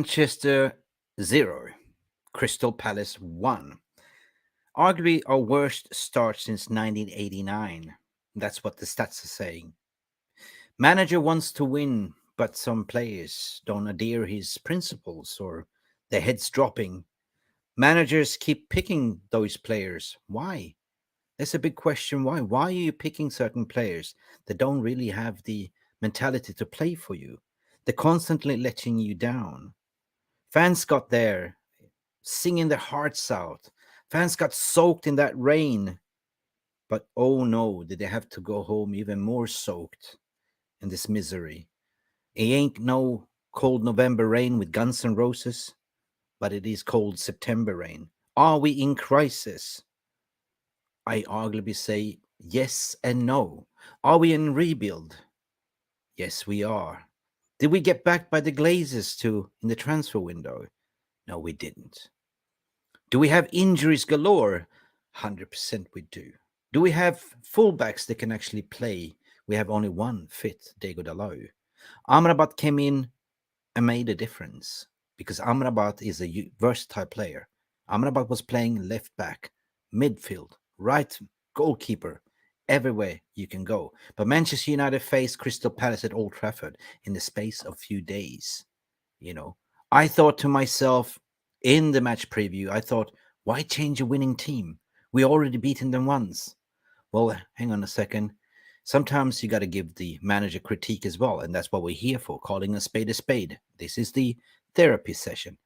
Manchester 0, Crystal Palace 1. Arguably our worst start since 1989. That's what the stats are saying. Manager wants to win, but some players don't adhere his principles or their heads dropping. Managers keep picking those players. Why? That's a big question. Why? Why are you picking certain players that don't really have the mentality to play for you? They're constantly letting you down. Fans got there singing their hearts out. Fans got soaked in that rain. But oh no, did they have to go home even more soaked in this misery? It ain't no cold November rain with Guns N' Roses, but it is cold September rain. Are we in crisis? I arguably say yes and no. Are we in rebuild? Yes, we are. Did we get backed by the Glazers too in the transfer window? No, we didn't. Do we have injuries galore? 100% we do. Do we have fullbacks that can actually play? We have only one fit, Diego Dalot. Amrabat came in and made a difference because Amrabat is a versatile player. Amrabat was playing left back, midfield, right goalkeeper, everywhere you can go. But Manchester United faced Crystal Palace at Old Trafford in the space of few days. You know, I thought to myself in the match preview, I thought, why change a winning team? We already beaten them once. Well, hang on a second. Sometimes you got to give the manager critique as well, and that's what we're here for, calling a spade a spade. This is the therapy session.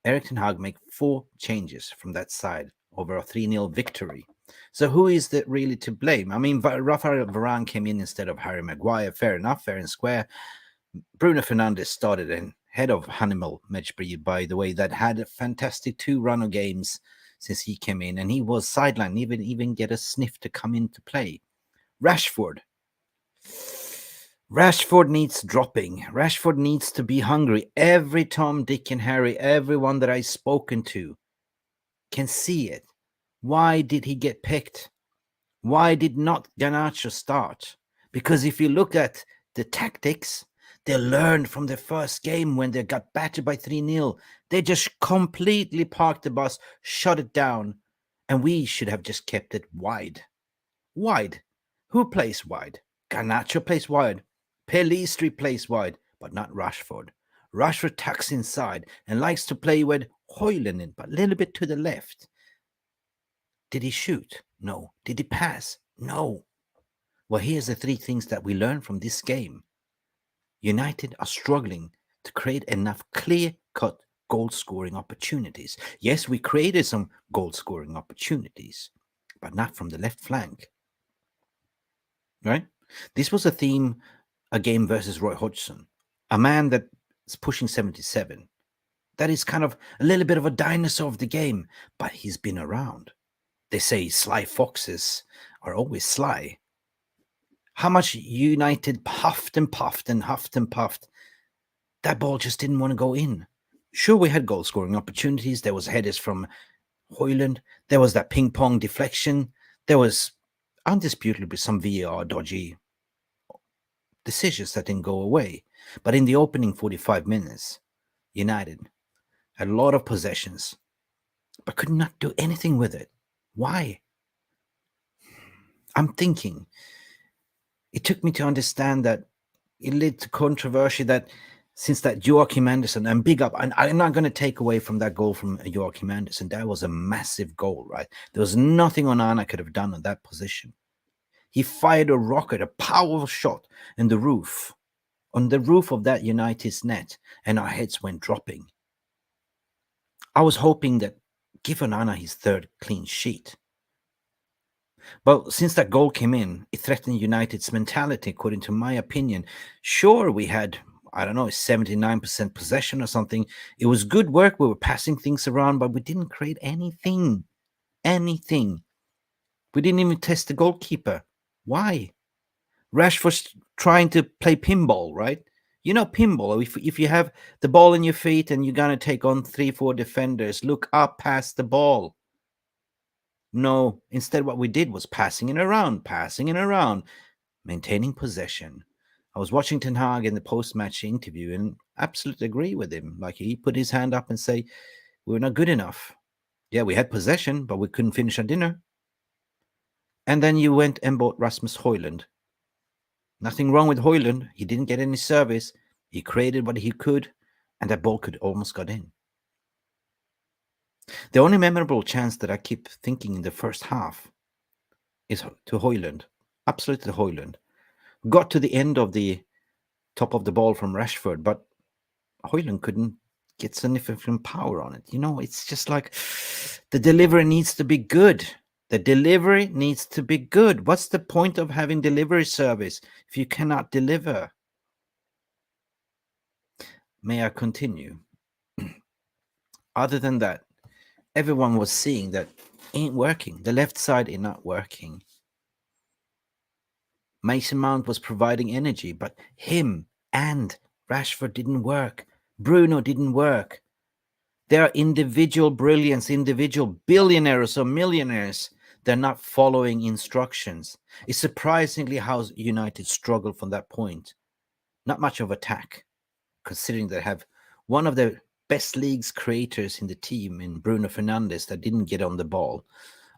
Erik ten Hag make 4 changes from that side over a 3-0 victory. So who is that really to blame? I mean, Rafael Varane came in instead of Harry Maguire. Fair enough, fair and square. Bruno Fernandes started in head of Hannibal Mejbri, by the way, that had a fantastic 2 run of games since he came in, and he was sidelined, even get a sniff to come into play. Rashford needs dropping. Rashford needs to be hungry. Every Tom, Dick, and Harry, everyone that I've spoken to can see it. Why did he get picked? Why did not Garnacho start? Because if you look at the tactics, they learned from their first game when they got battered by 3-0. They just completely parked the bus, shut it down, and we should have just kept it wide. Wide. Who plays wide? Garnacho plays wide. Pelistri plays wide, but not Rashford. Rashford tucks inside and likes to play with Højlund in, but a little bit to the left. Did he shoot? No. Did he pass? No. Well, here's the 3 things that we learned from this game. United are struggling to create enough clear-cut goal-scoring opportunities. Yes, we created some goal-scoring opportunities, but not from the left flank. Right? This was a game versus Roy Hodgson, a man that's pushing 77. That is kind of a little bit of a dinosaur of the game, but he's been around. They say sly foxes are always sly. How much United puffed and puffed and huffed and puffed. That ball just didn't want to go in. Sure, we had goal-scoring opportunities. There was headers from Højlund. There was that ping-pong deflection. There was undisputably some VAR dodgy decisions that didn't go away. But in the opening 45 minutes, United had a lot of possessions, but could not do anything with it. Why? I'm thinking it took me to understand that it led to controversy that since that Joachim Andersen, and big up, and I'm not going to take away from that goal from Joachim Andersen. That was a massive goal, right? There was nothing Onana could have done on that position. He fired a rocket, a powerful shot on the roof of that United's net, and our heads went dropping. I was hoping that give Onana his 3rd clean sheet. But since that goal came in, it threatened United's mentality, according to my opinion. Sure, we had, 79% possession or something. It was good work. We were passing things around, but we didn't create anything. Anything. We didn't even test the goalkeeper. Why? Rashford's trying to play pinball, right? You know pinball. If you have the ball in your feet and you're going to take on 3-4 defenders, look up past the ball. No, instead what we did was passing it around, maintaining possession. I was watching Ten Hag in the post-match interview and absolutely agree with him. Like, he put his hand up and say, "We're not good enough. Yeah, we had possession, but we couldn't finish our dinner." And then you went and bought Rasmus Højlund. Nothing wrong with Højlund. He didn't get any service. He created what he could, and that ball could almost got in. The only memorable chance that I keep thinking in the first half is to Højlund. Absolutely Højlund. Got to the end of the top of the ball from Rashford, but Højlund couldn't get significant power on it. You know, it's just like the delivery needs to be good. The delivery needs to be good. What's the point of having delivery service if you cannot deliver? May I continue? Other than that, everyone was seeing that ain't working. The left side is not working. Mason Mount was providing energy, but him and Rashford didn't work. Bruno didn't work. There are individual brilliance, individual billionaires or millionaires. They're not following instructions. It's surprisingly how United struggled from that point. Not much of attack, considering they have one of the best leagues creators in the team in Bruno Fernandes that didn't get on the ball.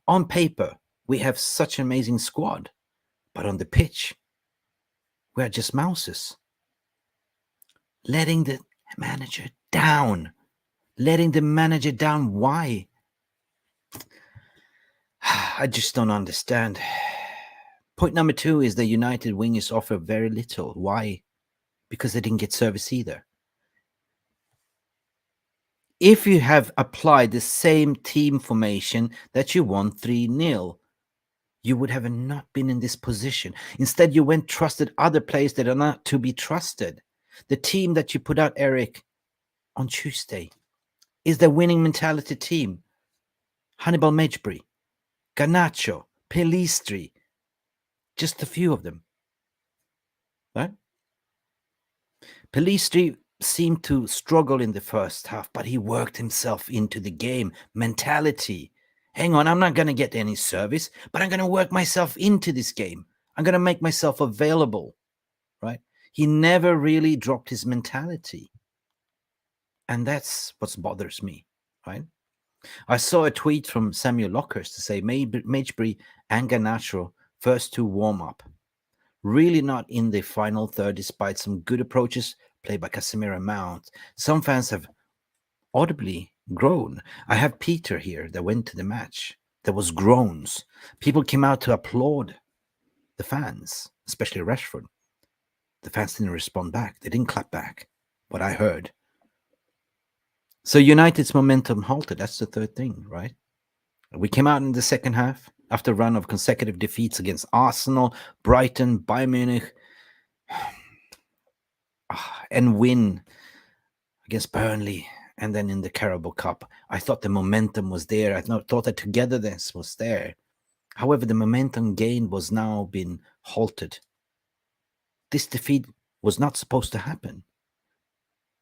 On paper, we have such an amazing squad, but on the pitch, we are just mouses. Letting the manager down. Letting the manager down. Why? I just don't understand. Point number 2 is the United wingers offer very little. Why? Because they didn't get service either. If you have applied the same team formation that you won 3-0, you would have not been in this position. Instead, you went trusted other players that are not to be trusted. The team that you put out, Eric, on Tuesday is the winning mentality team. Hannibal Mejbri, Garnacho, Pelistri, just a few of them. Right? Pelistri seemed to struggle in the first half, but he worked himself into the game. Mentality. Hang on, I'm not going to get any service, but I'm going to work myself into this game. I'm going to make myself available, right? He never really dropped his mentality. And that's what bothers me, right? I saw a tweet from Samuel Lockhurst to say Mejbri and Garnacho first to warm up. Really not in the final third, despite some good approaches played by Casemiro and Mount. Some fans have audibly groan. I have Peter here that went to the match. There was groans. People came out to applaud the fans, especially Rashford. The fans didn't respond back. They didn't clap back, what I heard. So United's momentum halted. That's the third thing, right? We came out in the second half after a run of consecutive defeats against Arsenal, Brighton, Bayern Munich, and win against Burnley, and then in the Carabao Cup. I thought the momentum was there. I thought that togetherness was there. However, the momentum gain was now been halted. This defeat was not supposed to happen.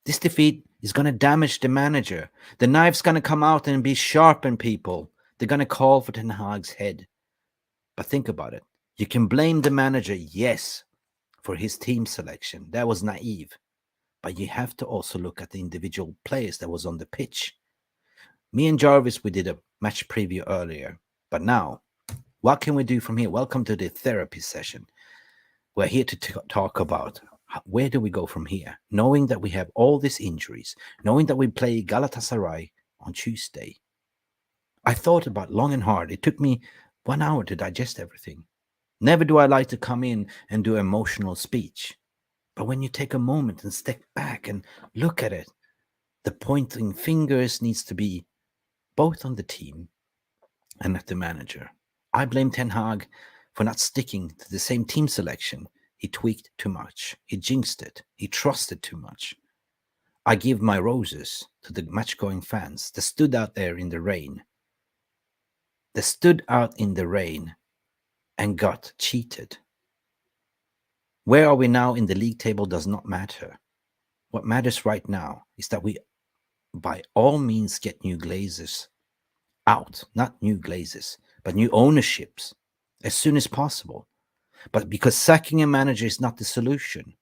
This defeat is going to damage the manager. The knife's going to come out and be sharp on people. They're going to call for Ten Hag's head. But think about it. You can blame the manager, yes, for his team selection. That was naive. But you have to also look at the individual players that was on the pitch. Me and Jarvis, we did a match preview earlier. But now, what can we do from here? Welcome to the therapy session. We're here to talk about where do we go from here? Knowing that we have all these injuries, knowing that we play Galatasaray on Tuesday. I thought about long and hard. It took me 1 hour to digest everything. Never do I like to come in and do emotional speech. But when you take a moment and step back and look at it, the pointing fingers needs to be both on the team and at the manager. I blame Ten Hag for not sticking to the same team selection. He tweaked too much. He jinxed it. He trusted too much. I give my roses to the match-going fans that stood out there in the rain. They stood out in the rain and got cheated. Where are we now in the league table does not matter. What matters right now is that we, by all means, get new Glazers out. Not new Glazers, but new ownerships as soon as possible. But because sacking a manager is not the solution.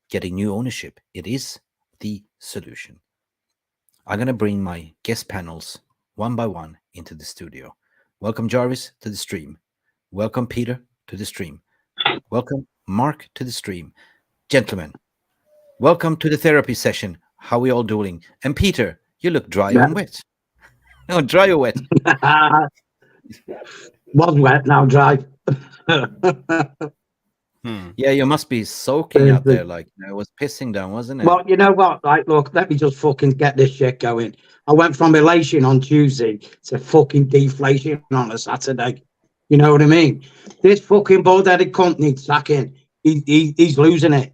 getting new ownership. It is the solution. I'm going to bring my guest panels one by one into the studio. Welcome, Jarvis, to the stream. Welcome, Peter, to the stream. Welcome, Mark, to the stream. Gentlemen, welcome to the therapy session. How are we all doing? And Peter, you look dry Yeah. and wet. No, dry or wet? Was wet, now dry. Yeah, you must be soaking out there. Like it was pissing down, wasn't it? Well, you know what? Like, look, let me just fucking get this shit going. I went from elation on Tuesday to fucking deflation on a Saturday. You know what I mean? This fucking bald-headed cunt needs sacking. He's losing it.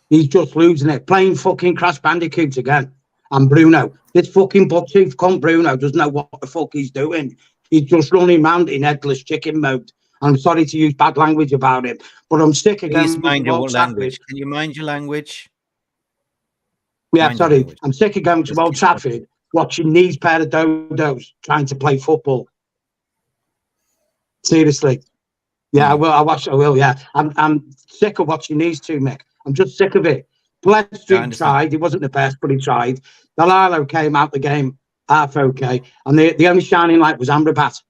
He's just losing it. Playing fucking Crash Bandicoots again. And Bruno, this fucking butt-tooth cunt Bruno doesn't know what the fuck he's doing. He's just running around in headless chicken mode. I'm sorry to use bad language about him, but I'm sick of Please going mind to your Old language. Trafford. Can you mind your language? Yeah, Mind your sorry. language. I'm sick of going to Just Old keep talking. Trafford watching these pair of dodos trying to play football. Seriously. Yeah, I will. I will. Yeah, I'm sick of watching these two, Mick. I'm just sick of it. I Street understand. tried. He wasn't the best, but he tried. Dalilo came out the game half okay, and the only shining light was Amrabat.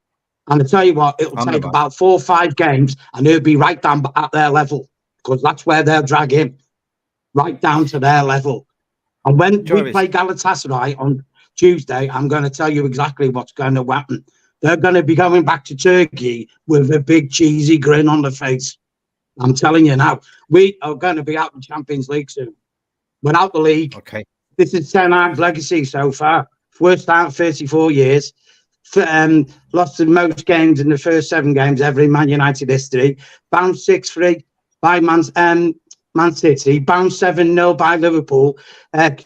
And I tell you what, it'll take Amrabat. about 4 or 5 games, and he'll be right down at their level, because that's where they'll drag him, right down to their level. And when Jarvis. we play Galatasaray on Tuesday, I'm going to tell you exactly what's going to happen. They're going to be going back to Turkey with a big cheesy grin on the face. I'm telling you now, we are going to be out in Champions League soon. We're out the league. Okay. This is Ten Hag's legacy so far. Worst out 34 years. Lost the most games in the first 7 games ever in Man United history. Bounced 6-3 by Man City. Bounced 7-0 by Liverpool.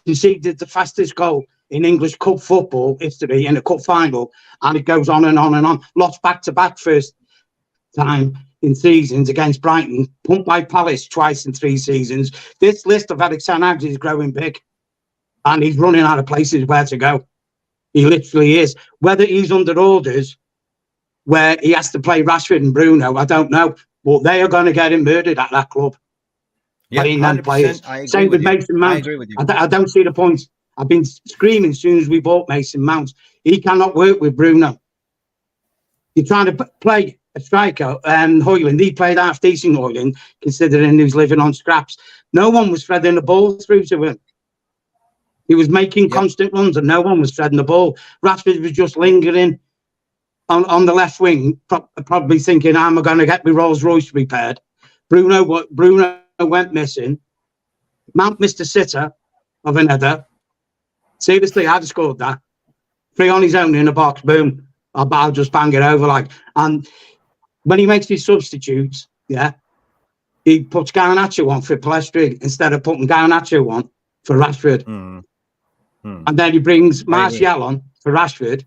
Conceded the fastest goal in English cup football history in a cup final, and it goes on and on and on. Lost back-to-back first time in seasons against Brighton, pumped by Palace twice in 3 seasons. This list of Eric Ten Hag is growing big, and he's running out of places where to go. He literally is. Whether he's under orders where he has to play Rashford and Bruno, I don't know, but they are going to get him murdered at that club. Yeah, Playing them 100%. players. I agree Same with you. Mason Mount. I agree with you. I don't see the point. I've been screaming as soon as we bought Mason Mount. He cannot work with Bruno. You're trying to play a striker, and Højlund, he played half decent Højlund, considering he was living on scraps. No one was threading the ball through to him. He was making constant runs, and no one was threading the ball. Rashford was just lingering on the left wing, probably thinking, "Am I going to get my Rolls Royce repaired?" Bruno went missing. Mount missed a sitter of an header. Seriously, I'd have scored that. 3 on his own in a box, boom. I'll just bang it over like. And when he makes his substitutes, he puts Garnacho on for Palestri instead of putting Garnacho on for Rashford. And then he brings Martial on for Rashford.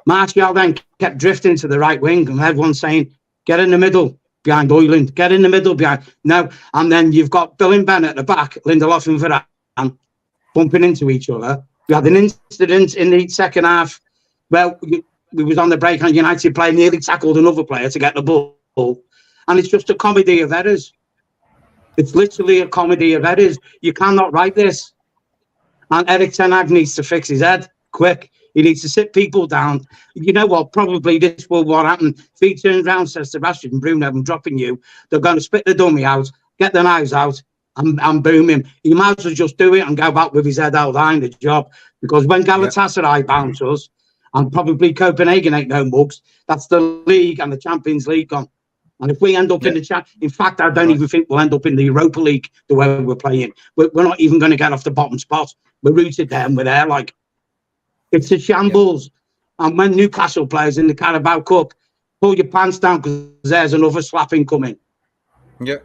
Martial then kept drifting to the right wing, and everyone's saying, "Get in the middle behind Højlund. Get in the middle behind." No, and then you've got Bill and Ben at the back, Lindelof and Varane, bumping into each other. We had an incident in the second half. Well, we was on the break, and United player nearly tackled another player to get the ball, and it's just a comedy of errors. It's literally a comedy of errors. You cannot write this. And Eric Ten Hag needs to fix his head quick. He needs to sit people down. You know what? Probably this will what happened. If he turns around and says to Rashford and Bruno, "I'm dropping you," they're going to spit the dummy out, get the knives out, and boom him. He might as well just do it and go back with his head out behind the job. Because when Galatasaray bounce us, and probably Copenhagen ain't no mugs, that's the league and the Champions League gone. And if we end up in the in fact, I don't even think we'll end up in the Europa League the way we're playing. We're not even going to get off the bottom spot. We're rooted there and we're there. Like, it's a shambles. And when Newcastle plays in the Carabao Cup, pull your pants down, because there's another slapping coming. Yeah.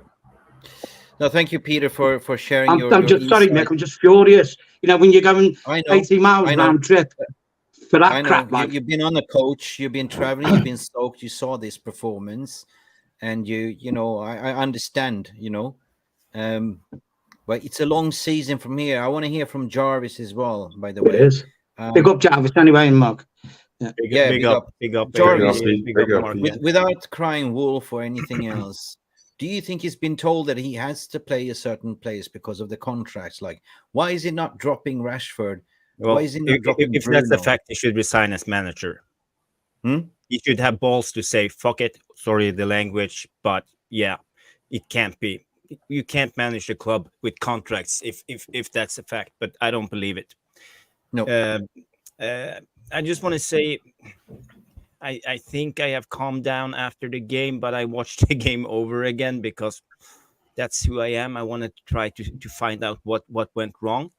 No, thank you, Peter, for sharing I'm just sorry, Nick. I'm just furious. You know, when you're going 80 miles round trip for that crap. Like, you've been on a coach, you've been traveling, you've been stoked, you saw this performance, and you know, I understand, you know, but it's a long season from here. I want to hear from Jarvis as well, by the way. It is. Big up Jarvis anyway, and Mark. Big up big up, Jarvis. big up, Mark. Without crying wolf or anything else, Do you think he's been told that he has to play a certain place because of the contracts? Like, why is he not dropping Rashford? Why Well, is he not dropping if that's the Bruno? fact, he should resign as manager. Hmm? He should have balls to say, fuck it, sorry the language, but yeah, it can't be. You can't manage a club with contracts if that's a fact, but I don't believe it. No. Um I just want to say, I think I have calmed down after the game, but I watched the game over again because that's who I am. I want to try to find out what went wrong.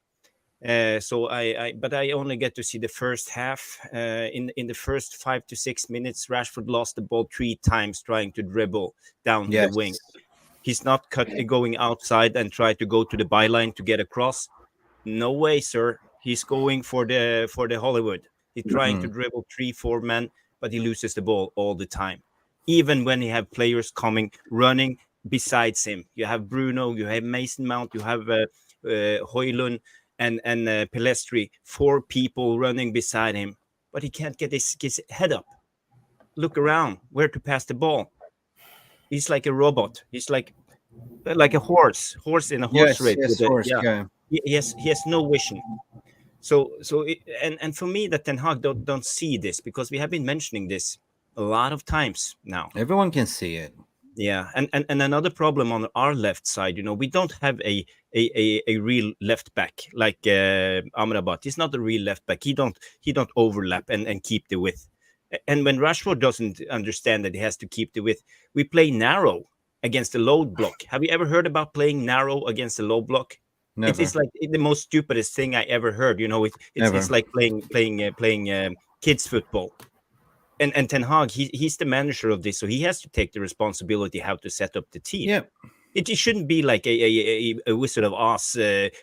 But I only get to see the first half. In the first 5 to 6 minutes, Rashford lost the ball 3 times trying to dribble down the wing. Yes. He's not going outside and try to go to the byline to get across. No way, sir. He's going for the Hollywood. He's trying to Mm. dribble 3, 4 men, but he loses the ball all the time. Even when he have players coming running besides him, you have Bruno, you have Mason Mount, you have Højlund and Pelestri, 4 people running beside him, but he can't get his head up. Look around where to pass the ball. He's like a robot. He's like a horse in a horse Yes, race yes, with a horse. yeah. Yeah. He has no vision. And for me, that Ten Hag don't see this, because we have been mentioning this a lot of times now. Everyone can see it. Yeah, and another problem on our left side, we don't have a real left back like Amrabat. He's not a real left back. He don't overlap and keep the width. And when Rashford doesn't understand that he has to keep the width, we play narrow against the low block. Have you ever heard about playing narrow against a low block? It Never. is like the most stupidest thing I ever heard. It's Never. like playing kids football. And Ten Hag, he's the manager of this, so he has to take the responsibility how to set up the team. Yeah. It shouldn't be like a Wizard of Oz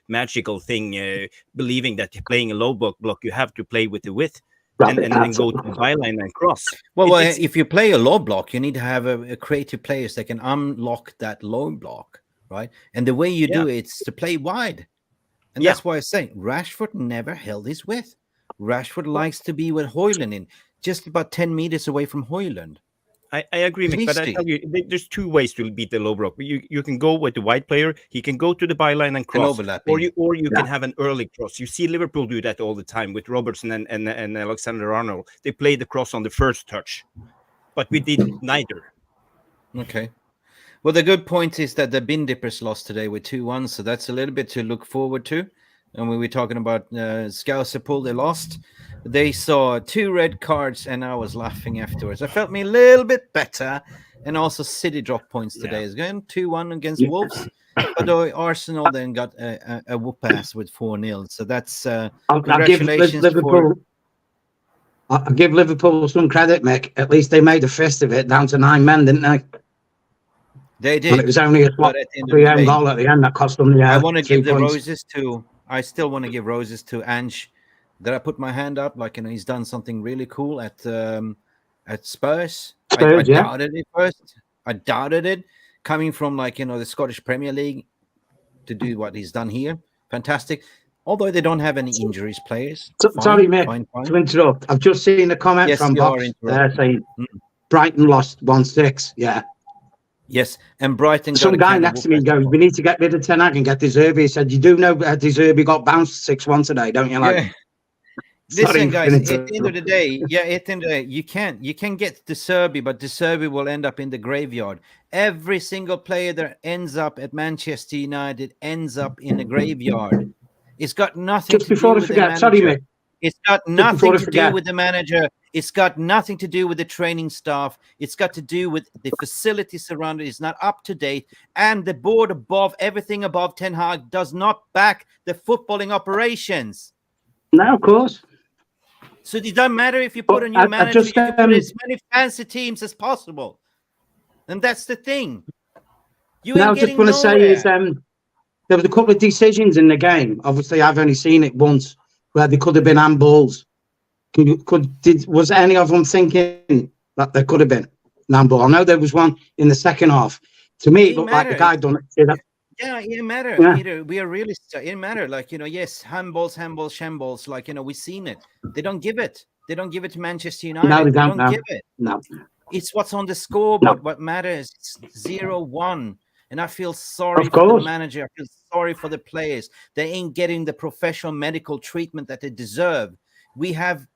magical thing, believing that playing a low block you have to play with the width and go to the byline and cross. Well, It's if you play a low block, you need to have a creative players that can unlock that low block, right? And the way you do it is to play wide. And Yeah. that's why I say Rashford never held his width. Rashford likes to be with Højlund in just about 10 meters away from Højlund. I agree, Mick, but I tell you, there's 2 ways to beat the low block. You can go with the wide player. He can go to the byline and cross, overlapping. or you can have an early cross. You see Liverpool do that all the time with Robertson and Alexander-Arnold. They play the cross on the first touch, but we did neither. Okay. Well, the good point is that the Bin Dippers lost today with 2-1, so that's a little bit to look forward to. And when we're talking about Scouserpool, they lost. They saw 2 red cards, and I was laughing afterwards. I felt me a little bit better. And also City dropped points today again, 2-1 against Wolves. But Arsenal then got a whoop ass with 4-0. So that's congratulations. I'll give Liverpool some credit, Mick. At least they made a fist of it down to 9 men, didn't they? They did. And it was only a 3-0 goal at the end that cost them the I want to give the 3 points. roses to. I still want to give roses to Ange. That I put my hand up, like he's done something really cool at Spurs. I doubted it first. I doubted it, coming from the Scottish Premier League to do what he's done here. Fantastic. Although they don't have any injuries, players. Sorry, Mick, to interrupt. I've just seen a comment from Box there saying Brighton lost 1-6. Yeah. Yes, and Brighton. Some guy next to me goes, "We need to get rid of Ten Hag and get De Zerbi." He said, "You do know De Zerbi got bounced 6-1 today, don't you?" Like, listen, guys. At the end of the day, you can get De Zerbi, but De Zerbi will end up in the graveyard. Every single player that ends up at Manchester United ends up in the graveyard. It's got nothing to do with the manager. Sorry, Mick. It's got nothing to do with the manager. It's got nothing to do with the training staff. It's got to do with the facility surrounding. It's not up to date. And the board above, everything above Ten Hag does not back the footballing operations. No, of course. So it doesn't matter if you put a new manager. You can put as many fancy teams as possible. And that's the thing. Now, I just want to say is there was a couple of decisions in the game. Obviously, I've only seen it once where they could have been handballs. Was any of them thinking that there could have been an handball? I know there was one in the second half. To me, it looked like the guy done it. Yeah, it didn't matter. Yeah. We are really. It didn't matter. Yes, handballs, shambles. We've seen it. They don't give it. They don't give it to Manchester United. No, they don't give it. No. It's what's on the No, scoreboard what matters. It's 0-1. And I feel sorry of for the course. manager. I feel sorry for the players. They ain't getting the professional medical treatment that they deserve. We have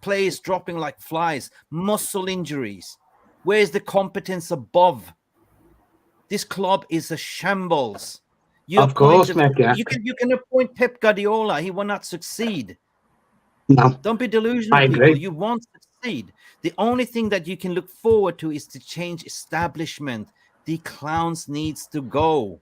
players dropping like flies, muscle injuries. Where's the competence above? This club is a shambles. You Of appoint course, the, mate. Yeah. you can appoint Pep Guardiola. He will not succeed. No, Don't be delusional, I people. agree. You won't succeed. The only thing that you can look forward to is to change establishment. The clowns needs to go.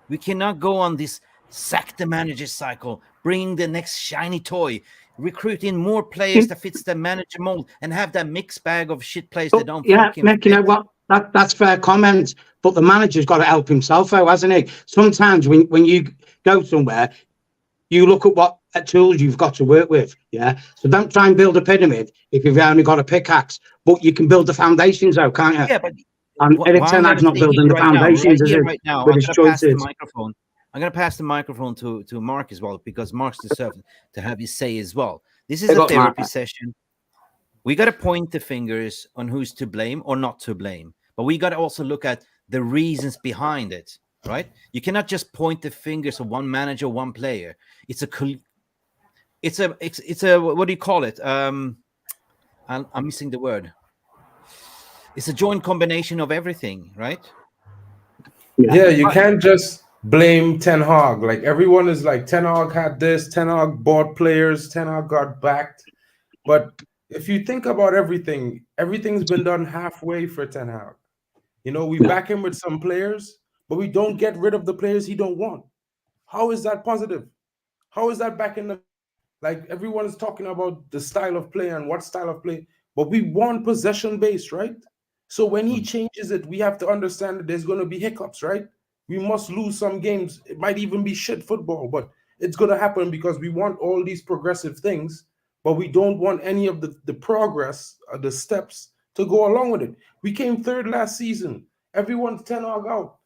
We cannot go on this sack the manager cycle, bringing the next shiny toy, recruiting more players that fits the manager mold, and have that mixed bag of shit players that But don't yeah, fucking Mick, you know fit. what? That's fair comment. But the manager's got to help himself out, hasn't he? Sometimes when you go somewhere, you look at what tools you've got to work with. Yeah. So don't try and build a pyramid if you've only got a pickaxe. But you can build the foundations, though, can't you? Yeah, but And Eric what I'm Ten going to Hag's not say here building the right now, foundations, is it? I'm With his going to pass the choices. microphone. I'm going to pass the microphone to Mark as well, because Mark's deserves to have his say as well. This is Big a up, Mark. therapy session. We got to point the fingers on who's to blame or not to blame, but we got to also look at the reasons behind it, right? You cannot just point the fingers of one manager, one player. It's a what do you call it? I'm missing the word. It's a joint combination of everything, right? Yeah. Yeah, you can't just blame Ten Hag. Like everyone is like Ten Hag had this, Ten Hag bought players, Ten Hag got backed. But if you think about everything, everything's been done halfway for Ten Hag. You know, we back him with some players, but we don't get rid of the players he don't want. How is that positive? How is that back in the like everyone is talking about the style of play and what style of play, but we want possession based, right? So when he changes it, we have to understand that there's going to be hiccups, right? We must lose some games. It might even be shit football, but it's going to happen because we want all these progressive things, but we don't want any of the progress, the steps to go along with it. We came third last season. Everyone's 10 out.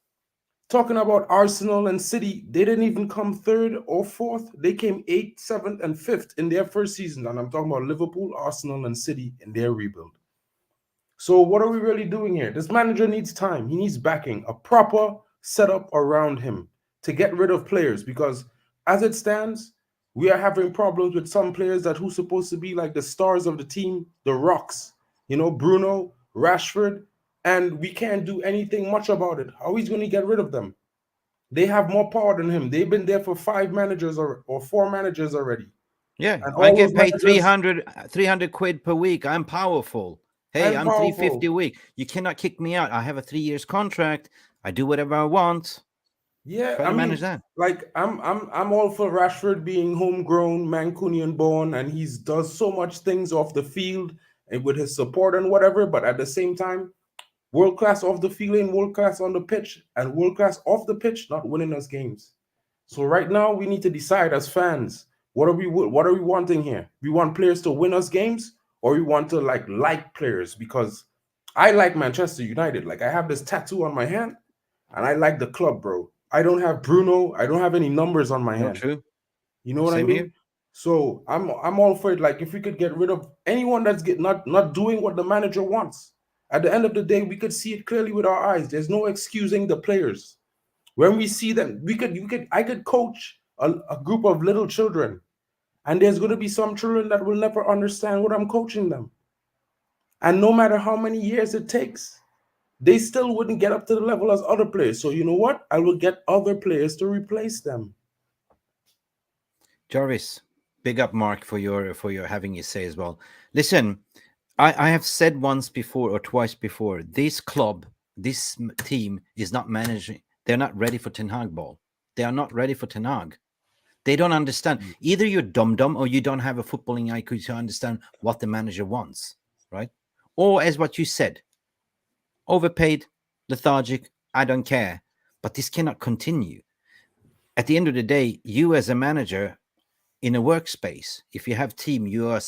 Talking about Arsenal and City, they didn't even come third or fourth. They came 8th, 7th, and 5th in their first season. And I'm talking about Liverpool, Arsenal, and City in their rebuild. So what are we really doing here? This manager needs time. He needs backing, a proper setup around him to get rid of players, because as it stands, we are having problems with some players that who's supposed to be like the stars of the team, the rocks, you know, Bruno, Rashford, and we can't do anything much about it. How he's going to get rid of them? They have more power than him. They've been there for 5 managers or 4 managers already. Yeah, And I all get those paid managers, 300 quid per week. I'm powerful. Hey, I'm I'm 350 a powerful. week. You cannot kick me out. I have a 3 years contract. I do whatever I want. Yeah, Try I to manage mean, that. like I'm all for Rashford being homegrown, Mancunian born, and he's does so much things off the field and with his support and whatever. But at the same time, world class off the field and world class on the pitch, and world class off the pitch, not winning us games. So right now we need to decide as fans, what are we wanting here? We want players to win us games, or we want to like players? Because I like Manchester United. Like I have this tattoo on my hand, and I like the club, bro. I don't have Bruno. I don't have any numbers on my No, hand. true. You know what I Same here. mean? So I'm all for it. Like if we could get rid of anyone that's not doing what the manager wants. At the end of the day, we could see it clearly with our eyes. There's no excusing the players. When we see them, I could coach a group of little children, and there's going to be some children that will never understand what I'm coaching them. And no matter how many years it takes, they still wouldn't get up to the level as other players. So you know what? I will get other players to replace them. Jarvis, big up Mark for your having your say as well. Listen, I have said once before or twice before, this club, this team is not managing. They're not ready for Ten Hag ball. They are not ready for Ten Hag. They don't understand. Either you're dumb or you don't have a footballing IQ to understand what the manager wants, right? Or as what you said, overpaid, lethargic, I don't care. But this cannot continue. At the end of the day, you as a manager in a workspace, if you have team, you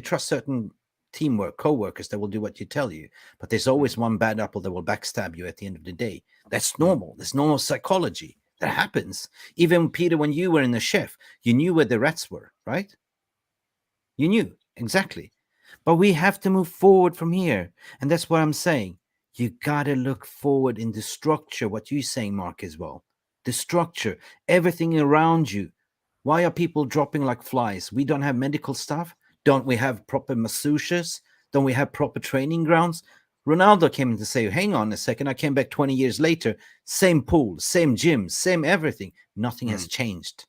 trust certain teamwork, co-workers that will do what you tell you. But there's always one bad apple that will backstab you at the end of the day. That's normal. There's normal psychology. That happens. Even Peter, when you were in the chef, you knew where the rats were, right? You knew exactly. But we have to move forward from here. And that's what I'm saying. You got to look forward in the structure, what you're saying, Mark, as well. The structure, everything around you. Why are people dropping like flies? We don't have medical staff. Don't we have proper masseuses? Don't we have proper training grounds? Ronaldo came in to say, hang on a second. I came back 20 years later. Same pool, same gym, same everything. Nothing has changed.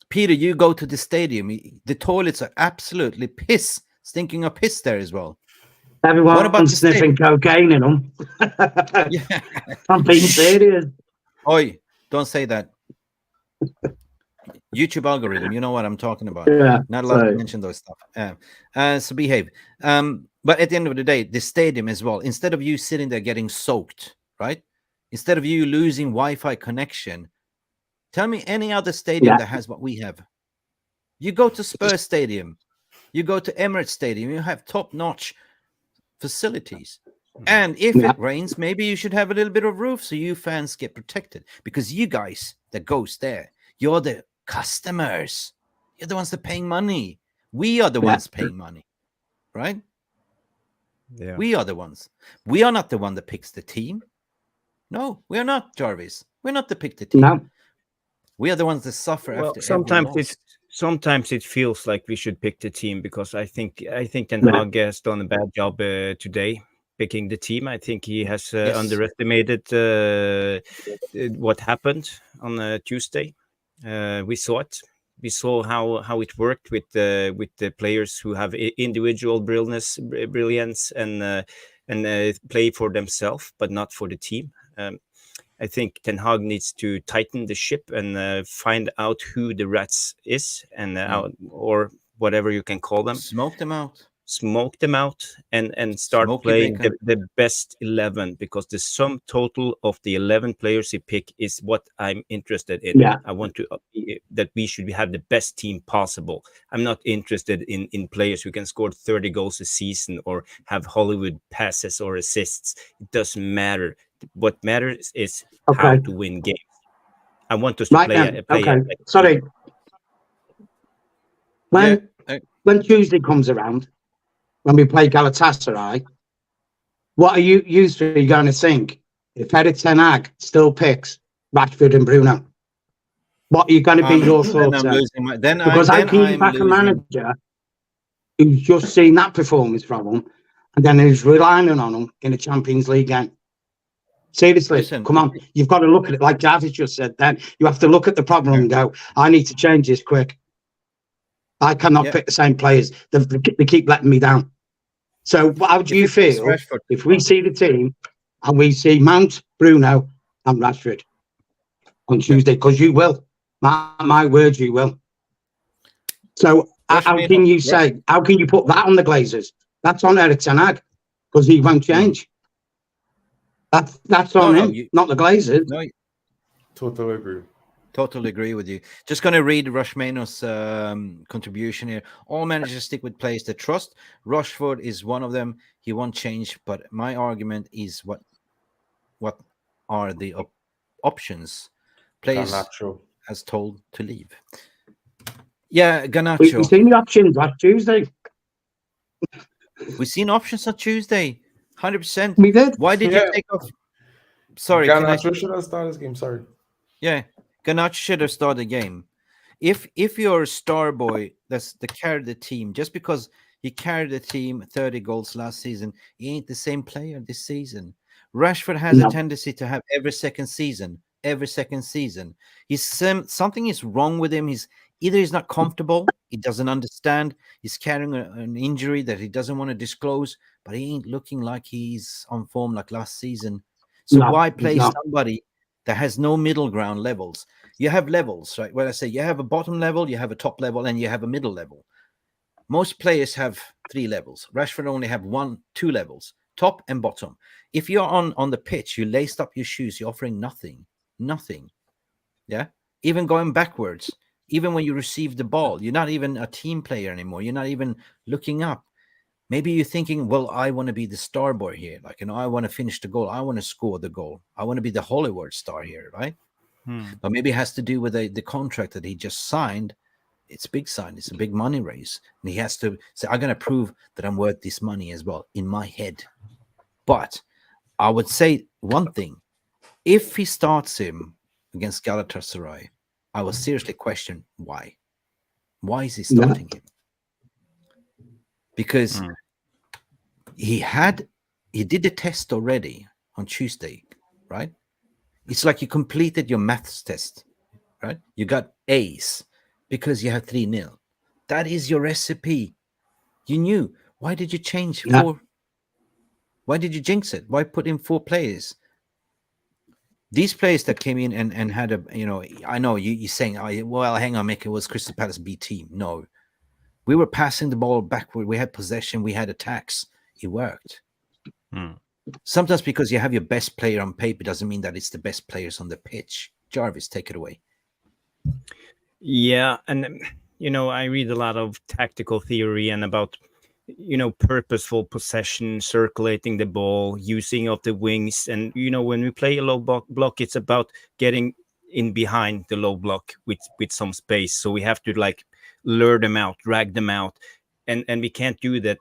Peter, you go to the stadium. The toilets are absolutely stinking of piss there as well. What about Everyone's the sniffing stadium? cocaine in them. Yeah. I'm being serious. Oi, don't say that. YouTube algorithm, you know what I'm talking about. Yeah. Not allowed to So, mention those stuff. So behave. But at the end of the day, the stadium as well, instead of you sitting there getting soaked, right? Instead of you losing Wi-Fi connection, tell me any other stadium yeah. that has what we have. You go to Spurs Stadium, you go to Emirates Stadium, you have top-notch facilities. And if Yeah. it rains, maybe you should have a little bit of roof so you fans get protected. Because you guys that goes there, you're the customers. You're the ones that paying money. We are the ones paying money, right? Yeah. We are the ones. We are not the one that picks the team. No, we are not, Jarvis. We're not the pick the team. No. We are the ones that suffer Well, after every loss. sometimes it feels like we should pick the team, because I think Ten Yeah. Hag has done a bad job today picking the team. I think he has Yes. underestimated what happened on Tuesday. We saw it. We saw how it worked with the players who have individual brilliance and play for themselves, but not for the team. I think Ten Hag needs to tighten the ship and find out who the rats is, and or whatever you can call them. Smoke them out. Smoke them out and start Smoky playing bacon. the best 11, because the sum total of the 11 players he pick is what I'm interested in. Yeah. I want to that we should have the best team possible. I'm not interested in players who can score 30 goals a season or have Hollywood passes or assists. It doesn't matter. What matters is how Okay. to win games. I want us to Right play then. a Okay. team. Sorry. Yeah. When Tuesday comes around, when we play Galatasaray, what are you three going to think if Eric Ten Hag still picks Rashford and Bruno? What are you going to be your Then thoughts I'm then? losing my. Then Because how then can you I'm back a losing. manager who's just seen that performance from him and then is relying on him in a Champions League game? Seriously, Listen, come on. You've got to look at it like Jarvis just said then. You have to look at the problem and go, I need to change this quick. I cannot pick the same players. They keep letting me down. So how do you feel Rashford, if we see the team and we see Mount, Bruno and Rashford on Tuesday? Because you will. My word, you will. So how can you say, how can you put that on the Glazers? That's on Eric Ten Hag, because he won't change. That's on him, not the Glazers. No, Totally agree. totally agree with you. Just going to read Rashmano's contribution here. All managers stick with players they trust. Rashford is one of them. He won't change. But my argument is what are the options? Players Garnacho. as told to leave. Yeah, We've Garnacho. seen the options last Tuesday. We've seen options on Tuesday. 100%. We did. Why did you take off? Sorry, Garnacho should have started this game. Sorry. Yeah, Garnacho should have started the game. If you're a star boy that carried the team, just because he carried the team 30 goals last season, he ain't the same player this season. Rashford has a tendency to have every second season. Something is wrong with him. He's not comfortable. He doesn't understand. He's carrying an injury that he doesn't want to disclose, but he ain't looking like he's on form like last season. So why play somebody that has no middle ground levels? You have levels, right? When I say you have a bottom level, you have a top level, and you have a middle level. Most players have 3 levels. Rashford only have 2 levels, top and bottom. If you're on the pitch, you laced up your shoes, you're offering nothing. Yeah. Even going backwards, even when you receive the ball, you're not even a team player anymore. You're not even looking up. Maybe you're thinking, well, I want to be the star boy here. Like, I want to finish the goal. I want to score the goal. I want to be the Hollywood star here, right? But maybe it has to do with the contract that he just signed It's big sign. It's a big money raise, and he has to say, "I'm going to prove that I'm worth this money as well in my head." But I would say one thing: if he starts him against Galatasaray, I will seriously question why. Why is he Yeah. starting him? Because he did the test already on Tuesday, right? It's like you completed your maths test, right? You got A's because you have 3-0. That is your recipe. You knew. Why did you change Yeah. four? Why did you jinx it? Why put in 4 players? These players that came in and had a, I know you're saying, oh, well, hang on, Mick, it was Crystal Palace B team. No, we were passing the ball backward. We had possession. We had attacks. It worked. Sometimes because you have your best player on paper doesn't mean that it's the best players on the pitch. Jarvis, take it away. Yeah, and I read a lot of tactical theory and about purposeful possession, circulating the ball, using of the wings, and when we play a low block, it's about getting in behind the low block with some space. So we have to like lure them out, drag them out, and we can't do that,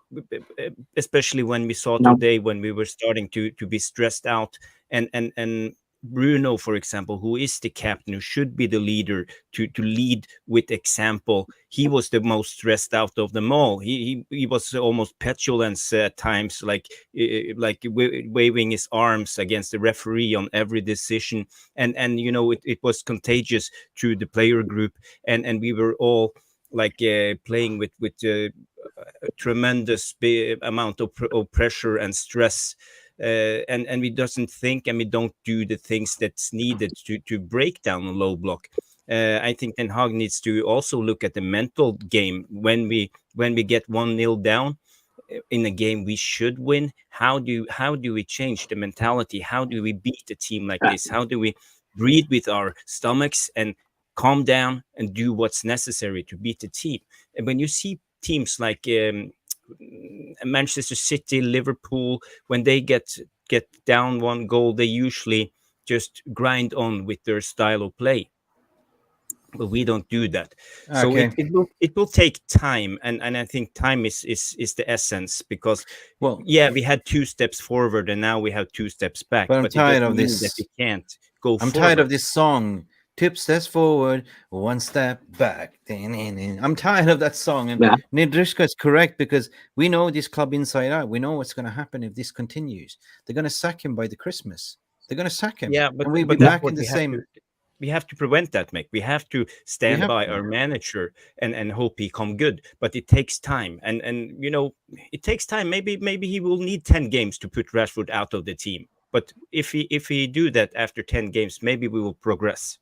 especially when we saw No. today when we were starting to be stressed out, and Bruno, for example, who is the captain, who should be the leader to lead with example, he was the most stressed out of them all. He was almost petulant at times, like waving his arms against the referee on every decision, and it was contagious to the player group, and we were all like playing with a tremendous amount of pressure and stress. And we doesn't think, and we don't do the things that's needed to break down a low block. I think Ten Hag needs to also look at the mental game when we get 1-0 down in a game we should win. How do we change the mentality? How do we beat a team like this? How do we breathe with our stomachs and calm down and do what's necessary to beat the team? And when you see teams like Manchester City, Liverpool, when they get down 1 goal, they usually just grind on with their style of play. But we don't do that. So Okay. it will take time, and I think time is the essence, because Well, we had 2 steps forward and now we have 2 steps back. but I'm it tired doesn't of mean this. that we can't go I'm forward. tired of this song. 2 steps forward, 1 step back. I'm tired of that song. And Yeah. Nidrishka is correct, because we know this club inside out. We know what's going to happen if this continues. They're going to sack him by the Christmas. They're going to sack him. Yeah, but and we'll be that's back what in the we have same. we have to prevent that, Mick. We have to stand have by to. our manager and hope he come good. But it takes time, and it takes time. Maybe he will need 10 games to put Rashford out of the team. But if he do that after 10 games, maybe we will progress.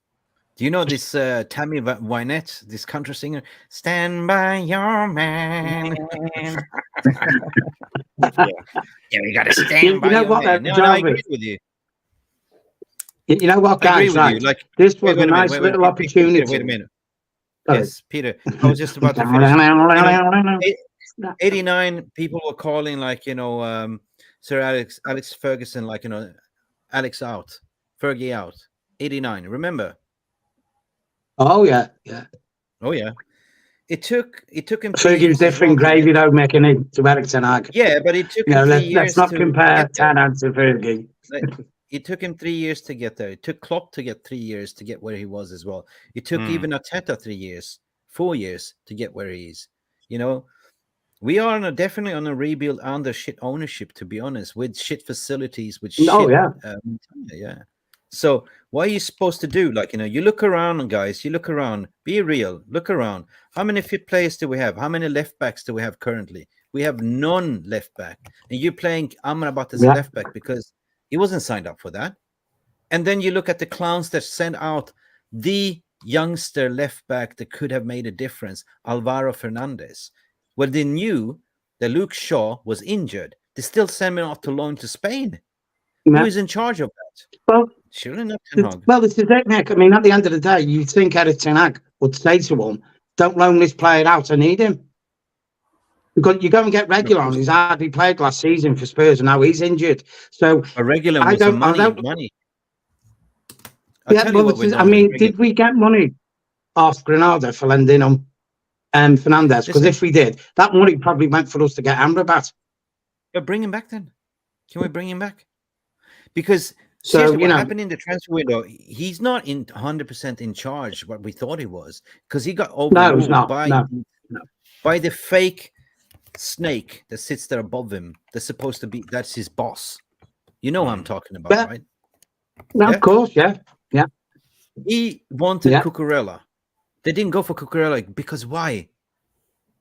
Do you know this Tammy Wynette, this country singer? Stand by your man. Yeah, we got to stand You by know your what, man. No, I agree Jarvis? with you. You know what, I agree guys? with you. Right? Like, This was wait a a minute, nice wait, little Peter, opportunity. wait a minute. Sorry. Yes, Peter. I was just about to finish. 89 people were calling, like, Sir Alex Ferguson, like, Alex out, Fergie out. 89. Remember? Oh yeah, yeah. Oh yeah. It took him 3 Fergie's years as different well to gravy get- though, making it to Eric Ten Hag. Yeah, but it took You him know, 3 let's years not to compare get there. Ten Hag to Fergie. Like, it took him 3 years to get there. It took Klopp to get 3 years to get where he was as well. It took even Arteta 3 years, 4 years to get where he is. We are definitely on a rebuild under shit ownership, to be honest, with shit facilities, with shit. Oh yeah. Yeah. So what are you supposed to do? Like, you look around, guys. You look around. Be real. Look around. How many fit players do we have? How many left backs do we have currently? We have none left back. And you're playing Amrabat as a left back because he wasn't signed up for that. And then you look at the clowns that sent out the youngster left back that could have made a difference, Alvaro Fernandez. Well, they knew that Luke Shaw was injured. They still sent him off to loan to Spain. Yeah. Who is in charge of that? Well, surely not Ten Hag. Well, this is it, Nick. I mean, at the end of the day, you think Eric Ten Hag would say to him, "Don't loan this player out. I need him." Because you go and get Regulon, who's hardly played last season for Spurs, and now he's injured. So a Regulon was money. Yeah, well, I mean, did we get money off Granada for lending him Fernandez, because if we did, that money probably went for us to get Amrabat. But bring him back then. Can we bring him back? Because So, seriously, you what know, happened in the transfer window, he's not in 100% in charge what we thought he was, because he got no, it's overruled not. by No. the fake snake that sits there above him. That's supposed to be, that's his boss. You know who I'm talking about, Yeah. right? No, Yeah. of course, yeah. Yeah. He wanted Yeah. Cucurella. They didn't go for Cucurella because why?